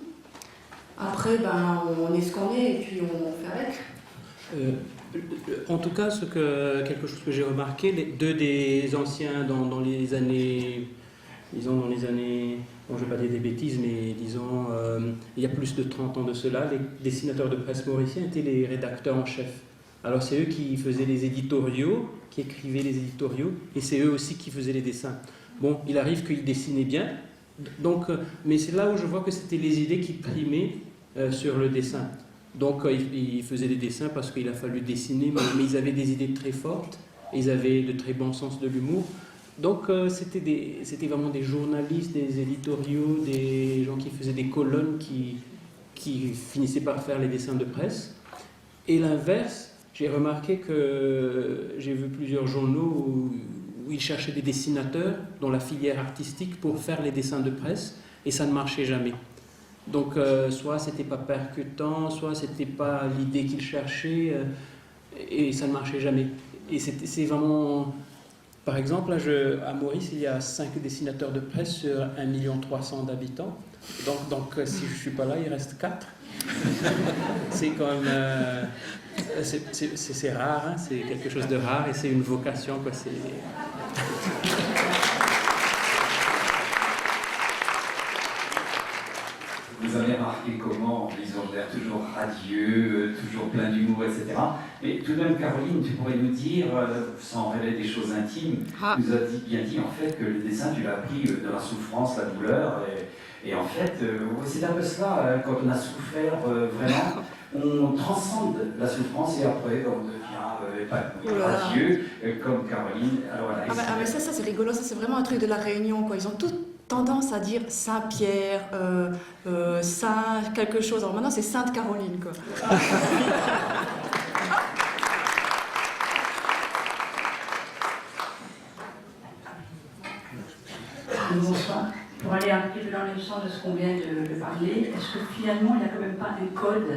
Après, ben, on est ce qu'on est et puis on fait avec. En tout cas, quelque chose que j'ai remarqué, deux des anciens dans les années, disons bon, je ne vais pas dire des bêtises, mais disons, il y a plus de 30 ans de cela, les dessinateurs de presse mauriciens étaient les rédacteurs en chef. Alors c'est eux qui faisaient les éditoriaux, qui écrivaient les éditoriaux, et c'est eux aussi qui faisaient les dessins. Bon, il arrive qu'ils dessinaient bien, donc, mais c'est là où je vois que c'était les idées qui primaient sur le dessin. Donc ils faisaient des dessins parce qu'il a fallu dessiner, mais ils avaient des idées très fortes, et ils avaient de très bons sens de l'humour. Donc c'était vraiment des journalistes, des éditoriaux, des gens qui faisaient des colonnes qui finissaient par faire les dessins de presse. Et l'inverse, j'ai remarqué que j'ai vu plusieurs journaux où ils cherchaient des dessinateurs dans la filière artistique pour faire les dessins de presse, et ça ne marchait jamais. Donc soit c'était pas percutant, soit c'était pas l'idée qu'ils cherchaient, et ça ne marchait jamais. Et c'est vraiment... Par exemple, là, à Maurice, il y a 5 dessinateurs de presse sur 1,3 million d'habitants. Donc si je ne suis pas là, il reste 4. C'est quand même... c'est rare, hein, c'est quelque chose de rare et c'est une vocation, quoi. Vous avez remarqué comment ils ont l'air toujours radieux, toujours plein d'humour, etc. Mais tout de même, Caroline, tu pourrais nous dire, sans révéler des choses intimes, tu nous as bien dit en fait que le dessin, tu l'as appris de la souffrance, la douleur, et en fait, c'est un peu cela, quand on a souffert vraiment, on transcende la souffrance et après on devient radieux, comme Caroline. Alors, voilà, mais ça c'est rigolo, ça c'est vraiment un truc de la Réunion, quoi. Ils ont tous tendance à dire Saint-Pierre, Saint quelque chose. Alors maintenant c'est Sainte Caroline, quoi. Bonsoir. Pour aller un petit peu dans le sens de ce qu'on vient de parler, est-ce que finalement il n'y a quand même pas un code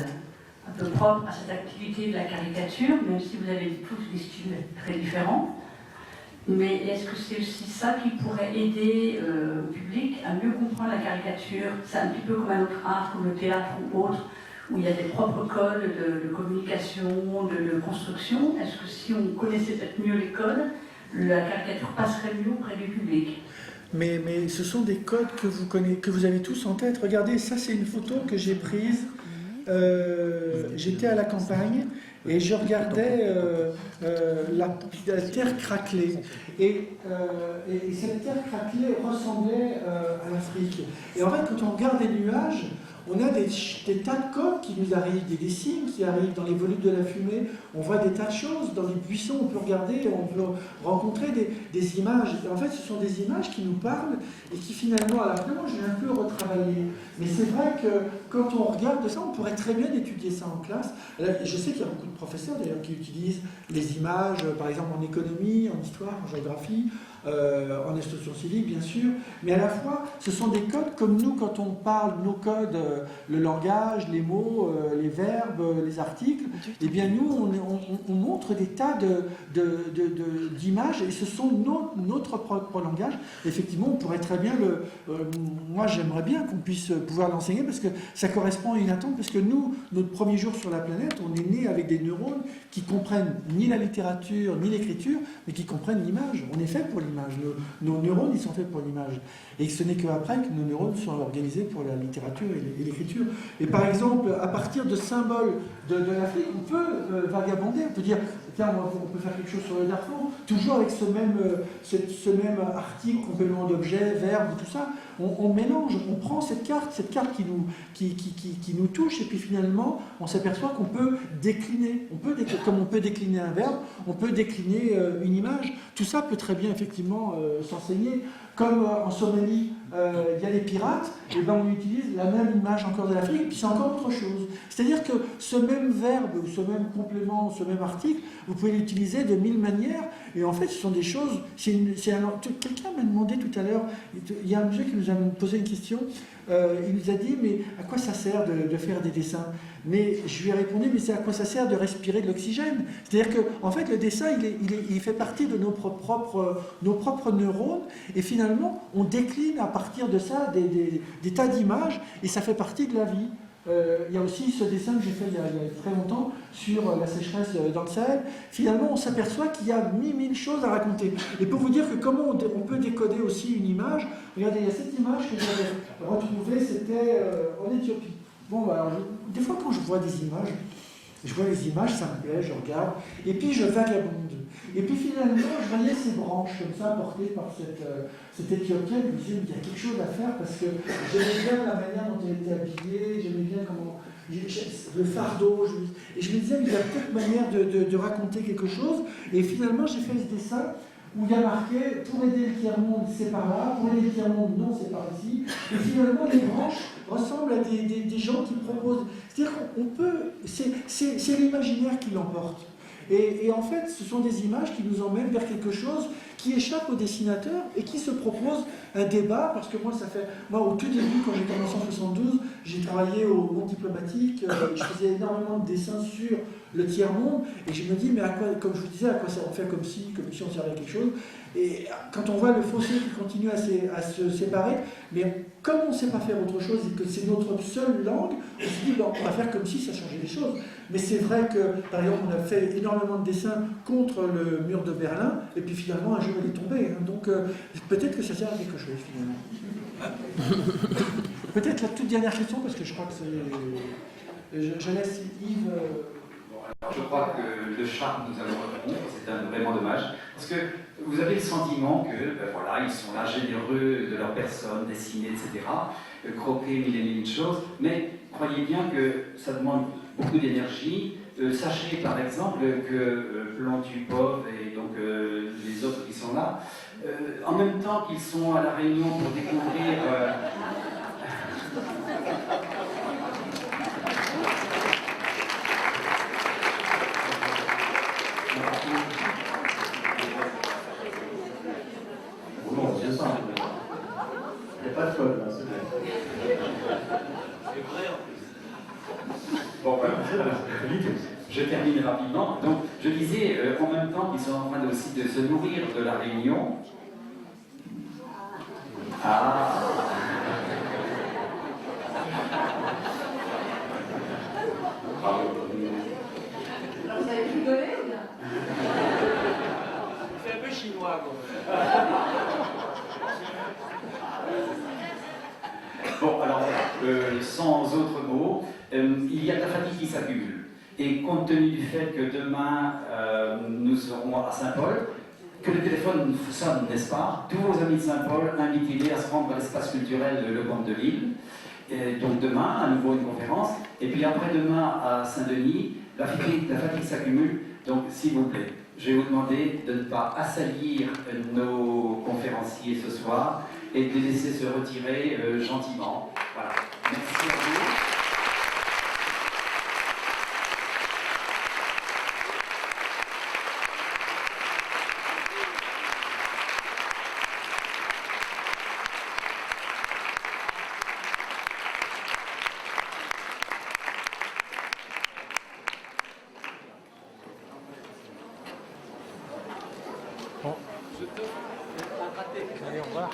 un peu propre à cette activité de la caricature, même si vous avez tous des styles très différents? Mais est-ce que c'est aussi ça qui pourrait aider le public à mieux comprendre la caricature? C'est un petit peu comme un autre art, comme le théâtre ou autre, où il y a des propres codes de communication, de construction. Est-ce que si on connaissait peut-être mieux les codes, la caricature passerait mieux auprès du public? Mais ce sont des codes que vous connaissez, que vous avez tous en tête. Regardez, ça c'est une photo que j'ai prise. J'étais à la campagne et je regardais la terre craquelée. Et cette terre craquelée ressemblait à l'Afrique. Et en fait, quand on regarde les nuages, On a des tas de codes qui nous arrivent, des signes qui arrivent dans les volutes de la fumée. On voit des tas de choses. Dans les buissons, on peut regarder, on peut rencontrer des images. Et en fait, ce sont des images qui nous parlent et qui finalement, alors vraiment, je l'ai un peu retravaillé. Mais c'est vrai que quand on regarde ça, on pourrait très bien étudier ça en classe. Alors, je sais qu'il y a beaucoup de professeurs d'ailleurs qui utilisent les images, par exemple en économie, en histoire, en géographie, en instruction civique bien sûr, mais à la fois ce sont des codes comme nous quand on parle, nos codes, le langage, les mots, les verbes, les articles, et bien nous on montre des tas d'images et ce sont notre propre langage. Effectivement on pourrait très bien moi j'aimerais bien qu'on puisse pouvoir l'enseigner parce que ça correspond à une attente, parce que nous, notre premier jour sur la planète, on est né avec des neurones qui comprennent ni la littérature ni l'écriture, mais qui comprennent l'image. On est fait pour l'image. Nos neurones, ils sont faits pour l'image. Et ce n'est qu'après que nos neurones sont organisés pour la littérature et l'écriture. Et par exemple, à partir de symboles de l'Afrique, on peut vagabonder, on peut dire, tiens, on peut faire quelque chose sur le Darfour, toujours avec ce même article, complément d'objet, verbe, tout ça. On mélange, on prend cette carte qui nous touche, et puis finalement, on s'aperçoit qu'on peut décliner. Comme on peut décliner un verbe, on peut décliner une image. Tout ça peut très bien, effectivement, s'enseigner. Comme en Somalie, il y a les pirates, et ben on utilise la même image encore de l'Afrique, puis c'est encore autre chose. C'est-à-dire que ce même verbe, ou ce même complément, ce même article, vous pouvez l'utiliser de 1000 manières, et en fait ce sont des choses... Quelqu'un m'a demandé tout à l'heure, il y a un monsieur qui nous a posé une question, il nous a dit, mais à quoi ça sert de faire des dessins? Mais je lui ai répondu, mais c'est à quoi ça sert de respirer de l'oxygène? C'est-à-dire que, en fait, le dessin, il fait partie de nos propres neurones, et finalement, on décline à partir de ça des tas d'images, et ça fait partie de la vie. Il y a aussi ce dessin que j'ai fait il y a très longtemps sur la sécheresse dans le Sahel. Finalement, on s'aperçoit qu'il y a mille choses à raconter. Et pour vous dire que comment on peut décoder aussi une image, regardez, il y a cette image que j'avais retrouvée, c'était en Éthiopie. Bon, alors, des fois, quand je vois des images, ça me plaît, je regarde, et puis je vagabonde. Et puis finalement, je voyais ces branches comme ça portées par cette Éthiopienne, je me disais, il y a quelque chose à faire parce que j'aimais bien la manière dont elle était habillée, j'aimais bien le fardeau, et je me disais, il y a peut-être manière de raconter quelque chose, et finalement, j'ai fait ce dessin où il y a marqué, pour aider le tiers-monde, c'est par là, pour aider le tiers-monde, non, c'est par ici, et finalement, les branches ressemblent à des gens qui proposent. C'est-à-dire qu'on peut... C'est l'imaginaire qui l'emporte. Et en fait, ce sont des images qui nous emmènent vers quelque chose qui échappe au dessinateur et qui se propose un débat, parce que moi, au tout début, quand j'ai commencé en 72, j'ai travaillé au monde diplomatique, je faisais énormément de dessins sur le tiers-monde, et je me dis, mais à quoi, comme je vous disais, à quoi ça on fait comme si on servait à quelque chose. Et quand on voit le fossé qui continue à se séparer, mais comme on ne sait pas faire autre chose et que c'est notre seule langue, on se dit, on va faire comme si ça changeait les choses. Mais c'est vrai que, par exemple, on a fait énormément de dessins contre le mur de Berlin, et puis finalement, un jour, il est tombé. Hein, donc, peut-être que ça sert à quelque chose, finalement. Peut-être la toute dernière question, parce que je crois que c'est... Je laisse Yves... Alors, je crois que le charme nous allons reprendre, c'est vraiment dommage, parce que vous avez le sentiment que, voilà, ils sont là généreux de leur personne, dessinés, etc., croquer mille et mille choses, mais croyez bien que ça demande beaucoup d'énergie. Sachez par exemple que Plantupov et donc les autres qui sont là, en même temps qu'ils sont à la Réunion pour découvrir... Non, c'est ça. Il n'y a pas de code là, c'est vrai. C'est vrai en plus. Bon, voilà. Je termine rapidement. Donc, je disais, en même temps qu'ils sont en train aussi de se nourrir de la Réunion. Ah. Bravo. Vous avez rigolé ou bien? C'est un peu chinois, quoi. Bon, alors, sans autre mot, il y a de la fatigue qui s'accumule. Et compte tenu du fait que demain, nous serons à Saint-Paul, que le téléphone sonne, n'est-ce pas? Tous vos amis de Saint-Paul, invitez-les à se rendre à l'espace culturel de Le Comte de Lille. Et donc demain, à nouveau une conférence. Et puis après-demain, à Saint-Denis, la fatigue s'accumule. Donc s'il vous plaît, je vais vous demander de ne pas assaillir nos conférenciers ce soir et de les laisser se retirer gentiment. Voilà. Merci à vous. Allez, au revoir.